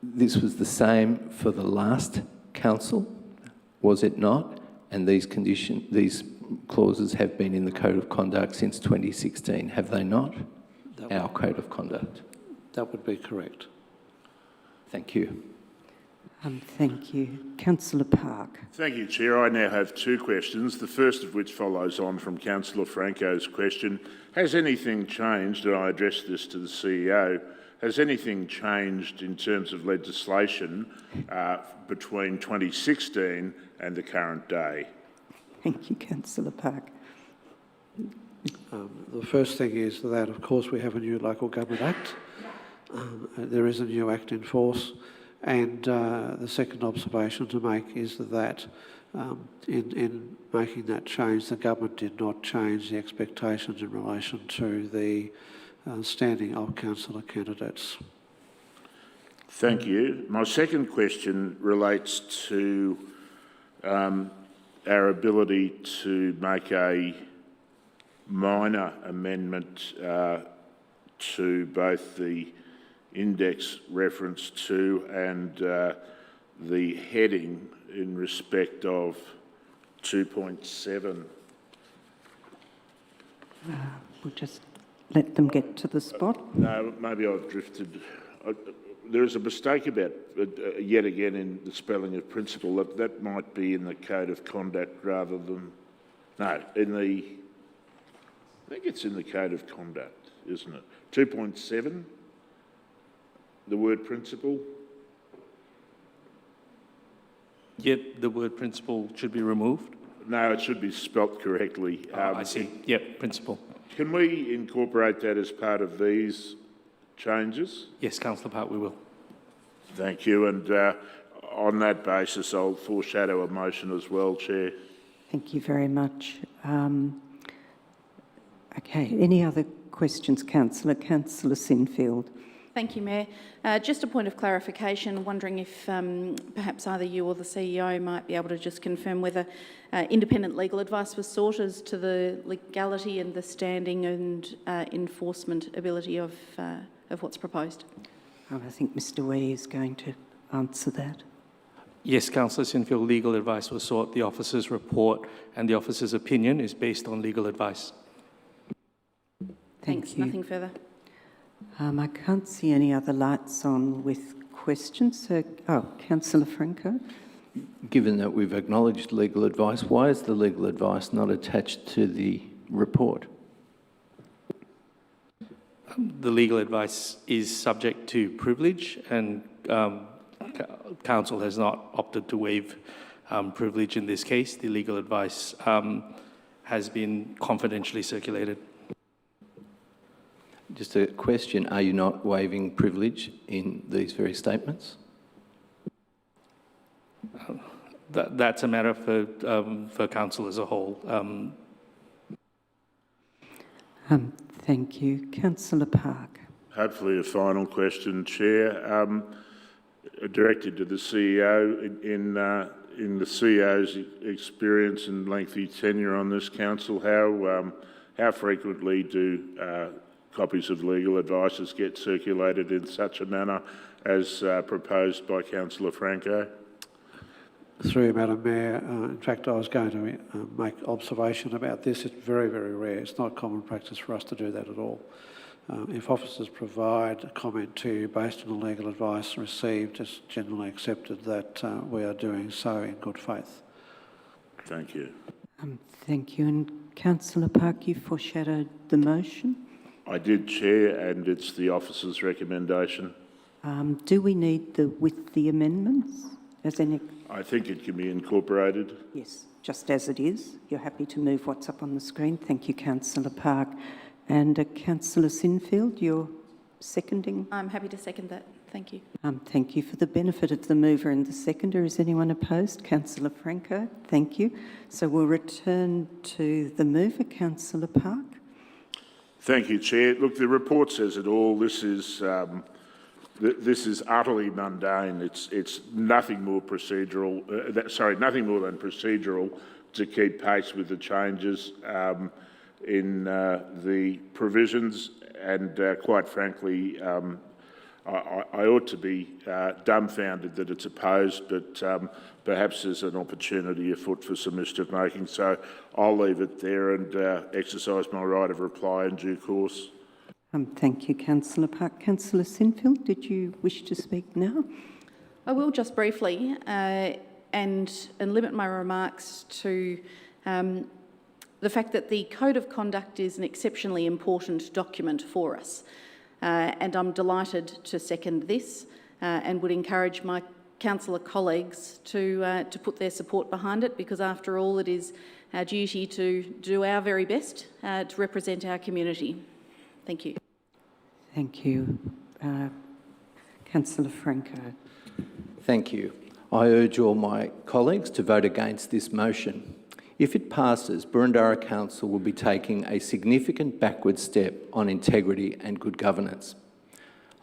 Speaker 3: this was the same for the last council, was it not? And these clauses have been in the Code of Conduct since 2016, have they not? Our Code of Conduct.
Speaker 10: That would be correct.
Speaker 3: Thank you.
Speaker 1: Thank you. Councillor Park.
Speaker 7: Thank you, Chair. I now have two questions, the first of which follows on from Councillor Franco's question. Has anything changed, and I address this to the CEO, has anything changed in terms of legislation between 2016 and the current day?
Speaker 1: Thank you, Councillor Park.
Speaker 10: The first thing is that, of course, we have a new Local Government Act. There is a new Act in force, And the second observation to make is that in making that change, the government did not change the expectations in relation to the standing of councillor candidates.
Speaker 7: Thank you. My second question relates to our ability to make a minor amendment to both the index reference to and the heading in respect of 2.7.
Speaker 1: We'll just let them get to the spot.
Speaker 7: No, maybe I've drifted. There is a mistake about, yet again, in the spelling of principle. That might be in the Code of Conduct rather than... No, I think it's in the Code of Conduct, isn't it? 2.7, the word principle.
Speaker 4: Yet the word principle should be removed?
Speaker 7: No, it should be spelt correctly.
Speaker 4: I see. Yep, principle.
Speaker 7: Can we incorporate that as part of these changes?
Speaker 4: Yes, Councillor Park, we will.
Speaker 7: Thank you. And on that basis, I'll foreshadow a motion as well, Chair.
Speaker 1: Thank you very much. Okay, any other questions, Councillor? Councillor Sinfield.
Speaker 13: Thank you, Mayor. Just a point of clarification, wondering if perhaps either you or the CEO might be able to just confirm whether independent legal advice was sought as to the legality and the standing and enforcement ability of what's proposed.
Speaker 1: I think Mr Wee is going to answer that.
Speaker 4: Yes, Councillor Sinfield, legal advice was sought. The officer's report and the officer's opinion is based on legal advice.
Speaker 13: Thanks, nothing further.
Speaker 1: I can't see any other lights on with questions. So, Councillor Franco.
Speaker 11: Given that we've acknowledged legal advice, why is the legal advice not attached to the report?
Speaker 4: The legal advice is subject to privilege, and Council has not opted to waive privilege in this case. The legal advice has been confidentially circulated.
Speaker 11: Just a question, are you not waiving privilege in these very statements?
Speaker 4: That's a matter for Council as a whole.
Speaker 1: Thank you. Councillor Park.
Speaker 7: Hopefully a final question, Chair. Directed to the CEO. In the CEO's experience and lengthy tenure on this council, how frequently do copies of legal advices get circulated in such a manner as proposed by Councillor Franco?
Speaker 10: Through you, Madam Mayor. In fact, I was going to make observation about this. It's very, very rare. It's not common practice for us to do that at all. If officers provide a comment to you based on the legal advice received, it's generally accepted that we are doing so in good faith.
Speaker 7: Thank you.
Speaker 1: Thank you. And Councillor Park, you foreshadowed the motion.
Speaker 7: I did, Chair, and it's the officer's recommendation.
Speaker 1: Do we need with the amendments?
Speaker 7: I think it can be incorporated.
Speaker 1: Yes, just as it is. You're happy to move what's up on the screen. Thank you, Councillor Park. And Councillor Sinfield, you're seconding?
Speaker 13: I'm happy to second that. Thank you.
Speaker 1: Thank you. For the benefit of the mover and the seconder, is anyone opposed? Councillor Franco, thank you. So we'll return to the mover, Councillor Park.
Speaker 7: Thank you, Chair. Look, the report says it all. This is utterly mundane. It's nothing more procedural. Nothing more than procedural to keep pace with the changes in the provisions. And quite frankly, I ought to be dumbfounded that it's opposed, but perhaps there's an opportunity afoot for some mischief making. So I'll leave it there and exercise my right of reply in due course.
Speaker 1: Thank you, Councillor Park. Councillor Sinfield, did you wish to speak now?
Speaker 13: I will just briefly and limit my remarks to the fact that the Code of Conduct is an exceptionally important document for us. And I'm delighted to second this and would encourage my councillor colleagues to put their support behind it, because after all it is our duty to do our very best to represent our community. Thank you.
Speaker 1: Thank you. Councillor Franco.
Speaker 3: Thank you. I urge all my colleagues to vote against this motion. If it passes, Boroondara Council will be taking a significant backward step on integrity and good governance.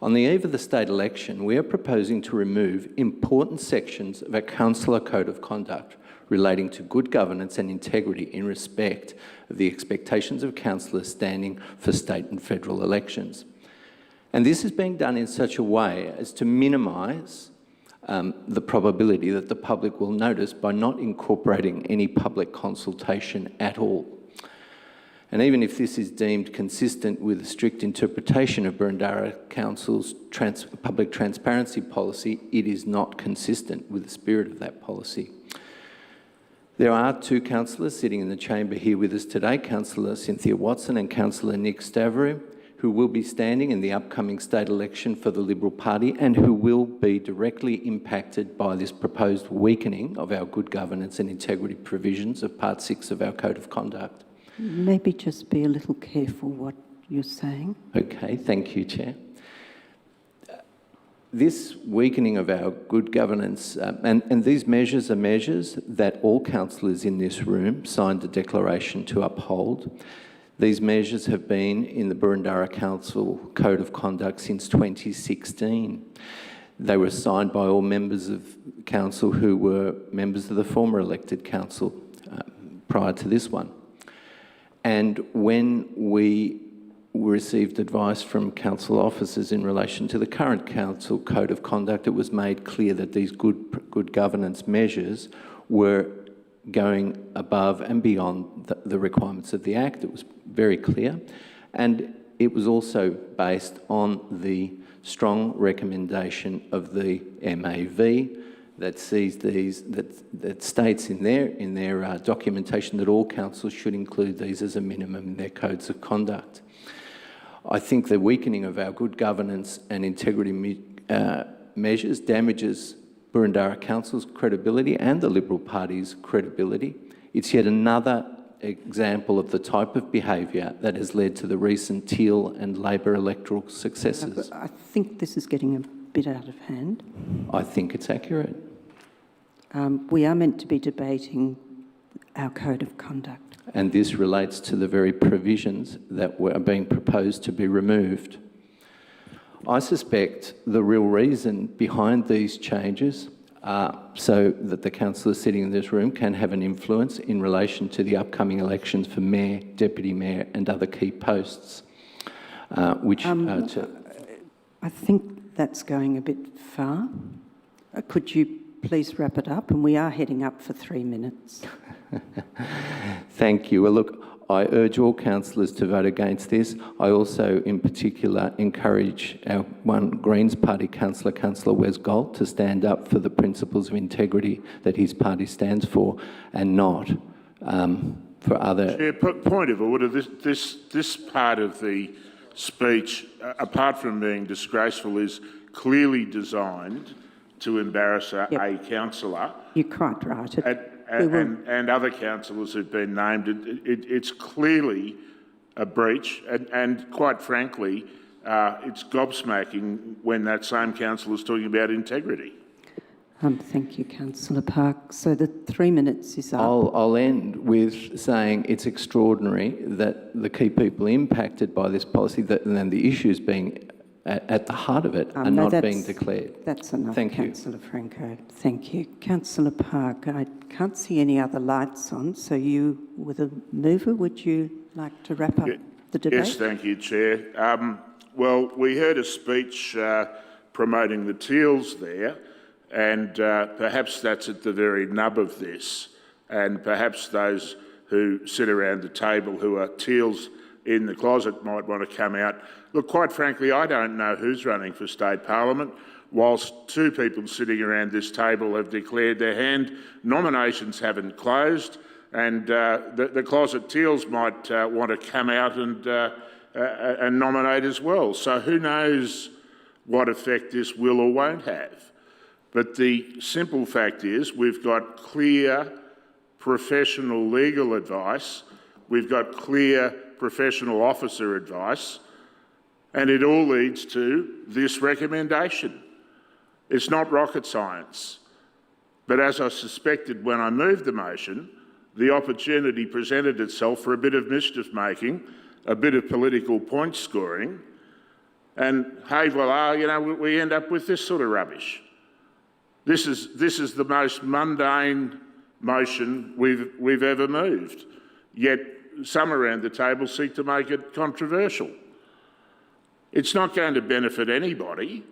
Speaker 3: On the eve of the state election, we are proposing to remove important sections of our councillor code of conduct relating to good governance and integrity in respect of the expectations of councillors standing for state and federal elections. And this is being done in such a way as to minimise the probability that the public will notice by not incorporating any public consultation at all. And even if this is deemed consistent with a strict interpretation of Boroondara Council's public transparency policy, it is not consistent with the spirit of that policy. There are two councillors sitting in the chamber here with us today, Councillor Cynthia Watson and Councillor Nick Stavrou, who will be standing in the upcoming state election for the Liberal Party and who will be directly impacted by this proposed weakening of our good governance and integrity provisions of Part 6 of our Code of Conduct.
Speaker 1: Maybe just be a little careful what you're saying.
Speaker 3: Okay, thank you, Chair. This weakening of our good governance, and these measures are measures that all councillors in this room signed a declaration to uphold. These measures have been in the Boroondara Council Code of Conduct since 2016. They were signed by all members of council who were members of the former elected council prior to this one. And when we received advice from council officers in relation to the current council code of conduct, it was made clear that these good governance measures were going above and beyond the requirements of the Act. It was very clear. And it was also based on the strong recommendation of the MAV that sees these, that states in their documentation that all councils should include these as a minimum in their codes of conduct. I think the weakening of our good governance and integrity measures damages Boroondara Council's credibility and the Liberal Party's credibility. It's yet another example of the type of behaviour that has led to the recent Teal and Labor electoral successes.
Speaker 1: I think this is getting a bit out of hand.
Speaker 3: I think it's accurate.
Speaker 1: We are meant to be debating our code of conduct.
Speaker 3: And this relates to the very provisions that were being proposed to be removed. I suspect the real reason behind these changes are so that the councillors sitting in this room can have an influence in relation to the upcoming elections for mayor, deputy mayor and other key posts,
Speaker 1: I think that's going a bit far. Could you please wrap it up? And we are heading up for 3 minutes.
Speaker 3: Thank you. Well, look, I urge all councillors to vote against this. I also, in particular, encourage our one Greens Party councillor, Councillor Wes Galt, to stand up for the principles of integrity that his party stands for and not for other...
Speaker 7: Chair, point of order. This part of the speech, apart from being disgraceful, is clearly designed to embarrass a councillor.
Speaker 1: You're quite right.
Speaker 7: And other councillors who've been named. It's clearly a breach, and quite frankly, it's gobsmacking when that same councillor is talking about integrity.
Speaker 1: Thank you, Councillor Park. So the 3 minutes is up.
Speaker 3: I'll end with saying it's extraordinary that the key people impacted by this policy, and the issues being at the heart of it, are not being declared.
Speaker 1: That's enough,
Speaker 3: Thank you.
Speaker 1: Councillor Franco. Thank you. Councillor Park, I can't see any other lights on, so you were the mover. Would you like to wrap up the debate?
Speaker 7: Yes, thank you, Chair. Well, we heard a speech promoting the Teals there, and perhaps that's at the very nub of this, and perhaps those who sit around the table who are Teals in the closet might want to come out. Look, quite frankly, I don't know who's running for State Parliament. Whilst two people sitting around this table have declared their hand, nominations haven't closed, and the closet Teals might want to come out and nominate as well. So who knows what effect this will or won't have. But the simple fact is we've got clear professional legal advice, we've got clear professional officer advice, and it all leads to this recommendation. It's not rocket science. But as I suspected when I moved the motion, the opportunity presented itself for a bit of mischief making, a bit of political point scoring, and hey, voila, you know, we end up with this sort of rubbish. This is the most mundane motion we've ever moved, yet some around the table seek to make it controversial. It's not going to benefit anybody.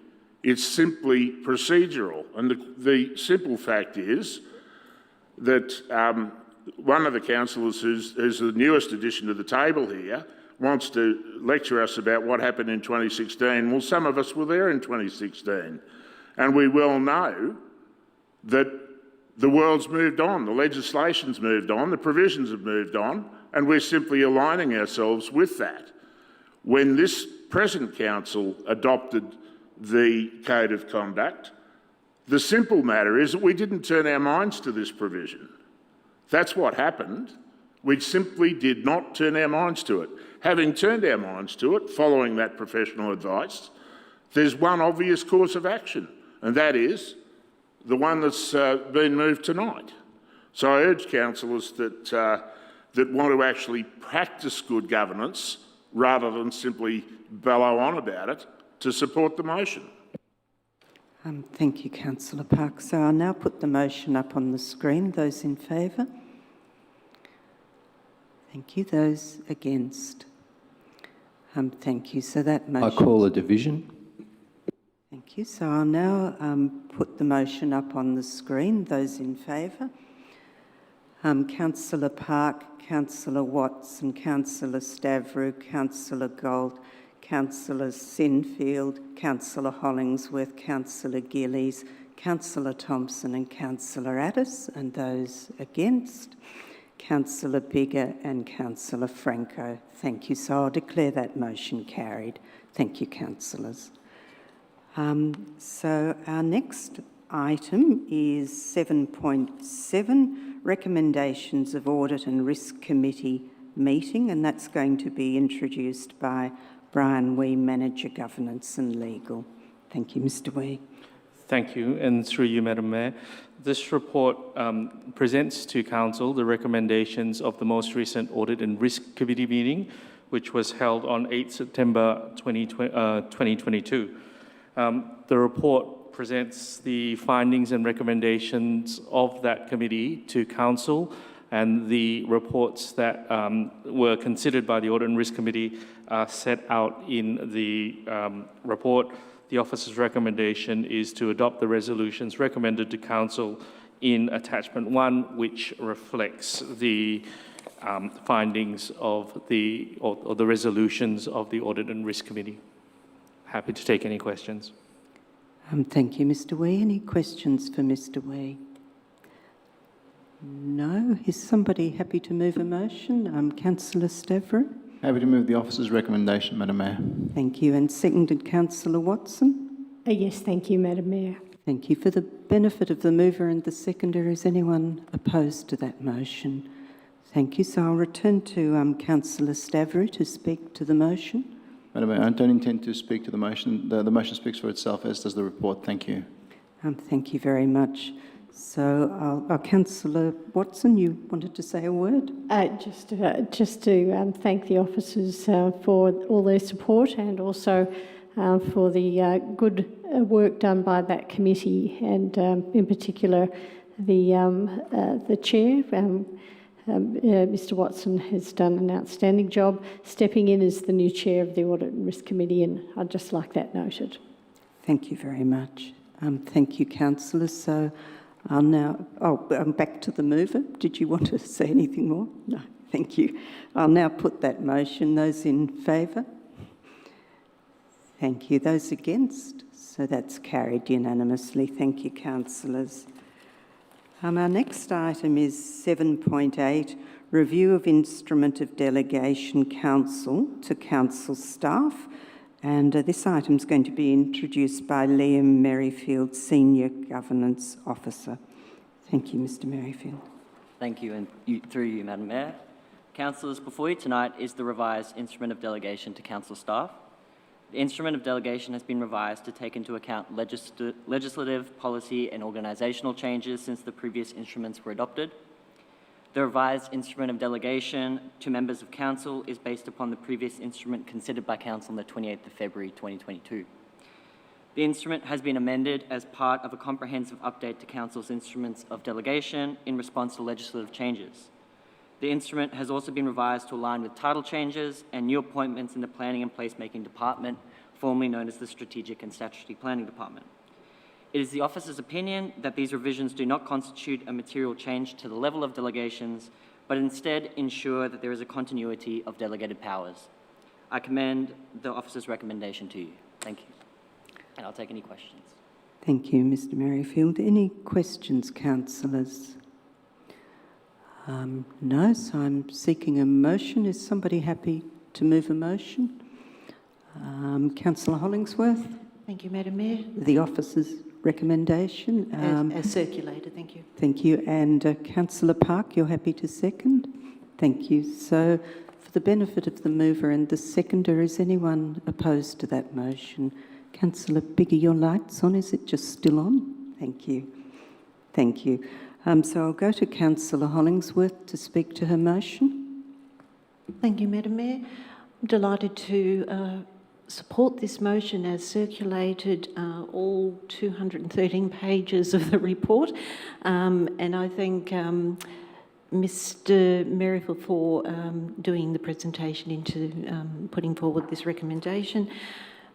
Speaker 7: It's simply procedural. And the simple fact is that one of the councillors who's the newest addition to the table here wants to lecture us about what happened in 2016. Well, some of us were there in 2016, and we well know that the world's moved on, the legislation's moved on, the provisions have moved on, and we're simply aligning ourselves with that. When this present council adopted the Code of Conduct, the simple matter is that we didn't turn our minds to this provision. That's what happened. We simply did not turn our minds to it. Having turned our minds to it, following that professional advice, there's one obvious course of action, and that is the one that's been moved tonight. So I urge councillors that want to actually practice good governance rather than simply bellow on about it to support the motion.
Speaker 1: Thank you, Councillor Park. So I'll now put the motion up on the screen. Those in favour? Thank you. Those against? Thank you. So that motion...
Speaker 14: I call a division.
Speaker 1: Thank you. So I'll now put the motion up on the screen. Those in favour? Councillor Park, Councillor Watson, Councillor Stavrou, Councillor Gold, Councillor Sinfield, Councillor Hollingsworth, Councillor Gillies, Councillor Thompson and Councillor Addis, and those against, Councillor Bigger and Councillor Franco. Thank you. So I'll declare that motion carried. Thank you, councillors. So our next item is 7.7, Recommendations of Audit and Risk Committee meeting, and that's going to be introduced by Brian Wee, Manager Governance and Legal. Thank you, Mr. Wee.
Speaker 4: Thank you, and through you, Madam Mayor. This report presents to Council the recommendations of the most recent Audit and Risk Committee meeting, which was held on 8 September 2022. The report presents the findings and recommendations of that committee to Council, and the reports that were considered by the Audit and Risk Committee are set out in the report. The Office's recommendation is to adopt the resolutions recommended to Council in Attachment 1, which reflects the findings of or the resolutions of the Audit and Risk Committee. Happy to take any questions.
Speaker 1: Thank you, Mr. Wee. Any questions for Mr. Wee? No. Is somebody happy to move a motion? Councillor Stavrou?
Speaker 11: Happy to move the officer's recommendation, Madam Mayor.
Speaker 1: Thank you. And seconded, Councillor Watson?
Speaker 15: Yes, thank you, Madam Mayor.
Speaker 1: Thank you. For the benefit of the mover and the seconder, is anyone opposed to that motion? Thank you. So I'll return to Councillor Stavrou to speak to the motion.
Speaker 11: Madam Mayor, I don't intend to speak to the motion. The motion speaks for itself, as does the report. Thank you.
Speaker 1: Thank you very much. So, Councillor Watson, you wanted to say a word?
Speaker 15: Just to thank the officers for all their support, and also for the good work done by that committee, and in particular the chair. Mr. Watson has done an outstanding job stepping in as the new chair of the Audit and Risk Committee, and I'd just like that noted.
Speaker 1: Thank you very much. Thank you, councillors. So I'll now, back to the mover. Did you want to say anything more? No, thank you. I'll now put that motion. Those in favour? Thank you. Those against? So that's carried unanimously. Thank you, councillors. Our next item is 7.8, Review of Instrument of Delegation Council to Council Staff. And this item is going to be introduced by Liam Merrifield, Senior Governance Officer. Thank you, Mr. Merrifield.
Speaker 16: Thank you, and through you, Madam Mayor. Councillors, before you tonight is the revised Instrument of Delegation to Council Staff. The instrument of delegation has been revised to take into account legislative, policy and organisational changes since the previous instruments were adopted. The revised instrument of delegation to members of Council is based upon the previous instrument considered by Council on the 28th of February 2022. The instrument has been amended as part of a comprehensive update to Council's instruments of delegation in response to legislative changes. The instrument has also been revised to align with title changes and new appointments in the Planning and Placemaking Department, formerly known as the Strategic and Statutory Planning Department. It is the Office's opinion that these revisions do not constitute a material change to the level of delegations, but instead ensure that there is a continuity of delegated powers. I commend the Office's recommendation to you. Thank you. And I'll take any questions.
Speaker 1: Thank you, Mr. Merrifield. Any questions, councillors? No, so I'm seeking a motion. Is somebody happy to move a motion? Councillor Hollingsworth?
Speaker 2: Thank you, Madam Mayor.
Speaker 1: The Officer's recommendation.
Speaker 2: As circulated, thank you.
Speaker 1: Thank you. And Councillor Park, you're happy to second? Thank you. So for the benefit of the mover and the seconder, is anyone opposed to that motion? Councillor Biggie, your light's on. Is it just still on? Thank you. Thank you. So I'll go to Councillor Hollingsworth to speak to her motion.
Speaker 2: Thank you, Madam Mayor. I'm delighted to support this motion as circulated, all 213 pages of the report. And I thank Mr. Merrifield for doing the presentation into putting forward this recommendation.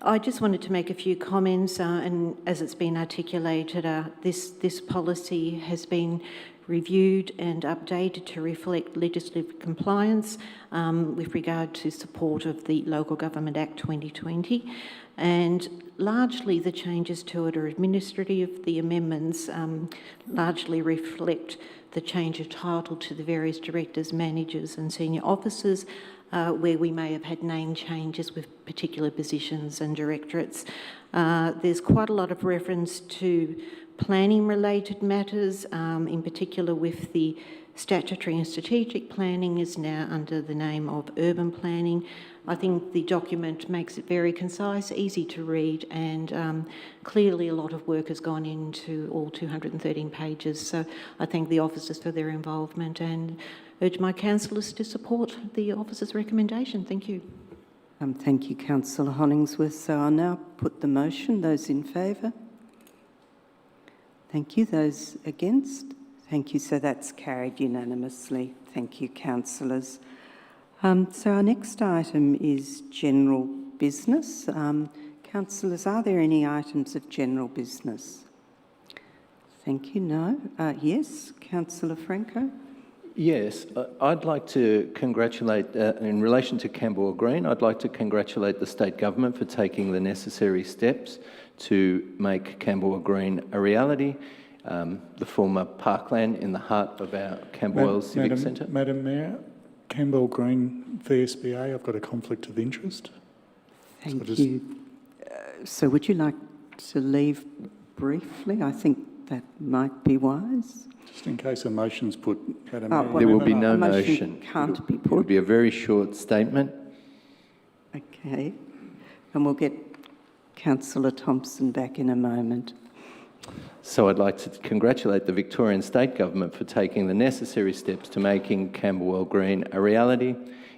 Speaker 2: I just wanted to make a few comments, and as it's been articulated, this policy has been reviewed and updated to reflect legislative compliance with regard to support of the Local Government Act 2020, and largely the changes to it are administrative. The amendments largely reflect the change of title to the various directors, managers and senior officers, where we may have had name changes with particular positions and directorates. There's quite a lot of reference to planning-related matters, in particular with the statutory and strategic planning is now under the name of urban planning. I think the document makes it very concise, easy to read, and clearly a lot of work has gone into all 213 pages. So I thank the officers for their involvement and urge my councillors to support the officer's recommendation. Thank you.
Speaker 1: Thank you, Councillor Hollingsworth. So I'll now put the motion. Those in favour? Thank you. Those against? Thank you. So that's carried unanimously. Thank you, councillors. So our next item is general business. Councillors, are there any items of general business? Thank you. No? Yes, Councillor Franco?
Speaker 3: Yes, I'd like to congratulate, in relation to Camberwell Green, I'd like to congratulate the state government for taking the necessary steps to make Camberwell Green a reality. The former parkland in the heart of our Camberwell Civic Centre.
Speaker 8: Madam Mayor, Camberwell Green VSBA, I've got a conflict of interest.
Speaker 1: Thank you. So would you like to leave briefly? I think that might be wise.
Speaker 8: Just in case a motion's put, Madam Mayor.
Speaker 3: There will be no motion.
Speaker 1: Can't be put.
Speaker 3: It will be a very short statement.
Speaker 1: Okay. And we'll get Councillor Thompson back in a moment.
Speaker 3: So I'd like to congratulate the Victorian State Government for taking the necessary steps to making Camberwell Green a reality,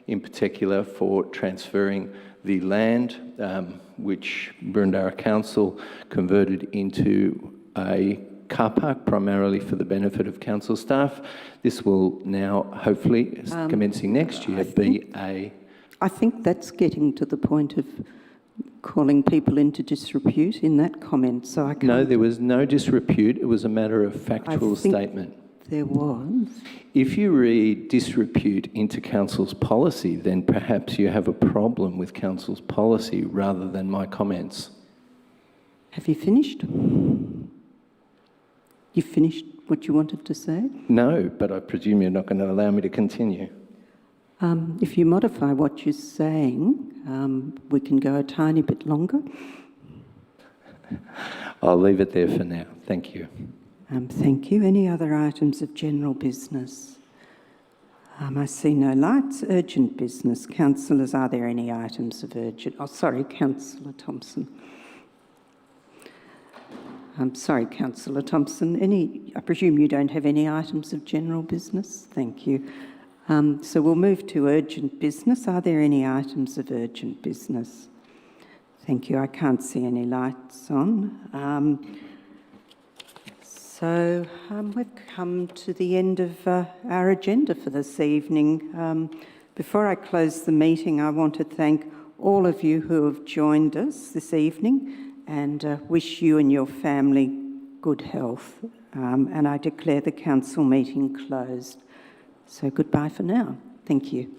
Speaker 3: in particular for transferring the land which Boroondara Council converted into a car park primarily for the benefit of council staff. This will now, hopefully, commencing next year, be a...
Speaker 1: I think that's getting to the point of calling people into disrepute in that comment, so I can't...
Speaker 3: No, there was no disrepute. It was a matter of factual statement.
Speaker 1: There was.
Speaker 3: If you read disrepute into council's policy, then perhaps you have a problem with council's policy rather than my comments.
Speaker 1: Have you finished? You finished what you wanted to say?
Speaker 3: No, but I presume you're not going to allow me to continue.
Speaker 1: If you modify what you're saying, we can go a tiny bit longer.
Speaker 3: I'll leave it there for now. Thank you.
Speaker 1: Thank you. Any other items of general business? I see no lights. Urgent business. Councillors, are there any items of urgent? Oh, sorry, Councillor Thompson. I'm sorry, Councillor Thompson. I presume you don't have any items of general business? Thank you. So we'll move to urgent business. Are there any items of urgent business? Thank you. I can't see any lights on. So we've come to the end of our agenda for this evening. Before I close the meeting, I want to thank all of you who have joined us this evening and wish you and your family good health. And I declare the council meeting closed. So goodbye for now. Thank you.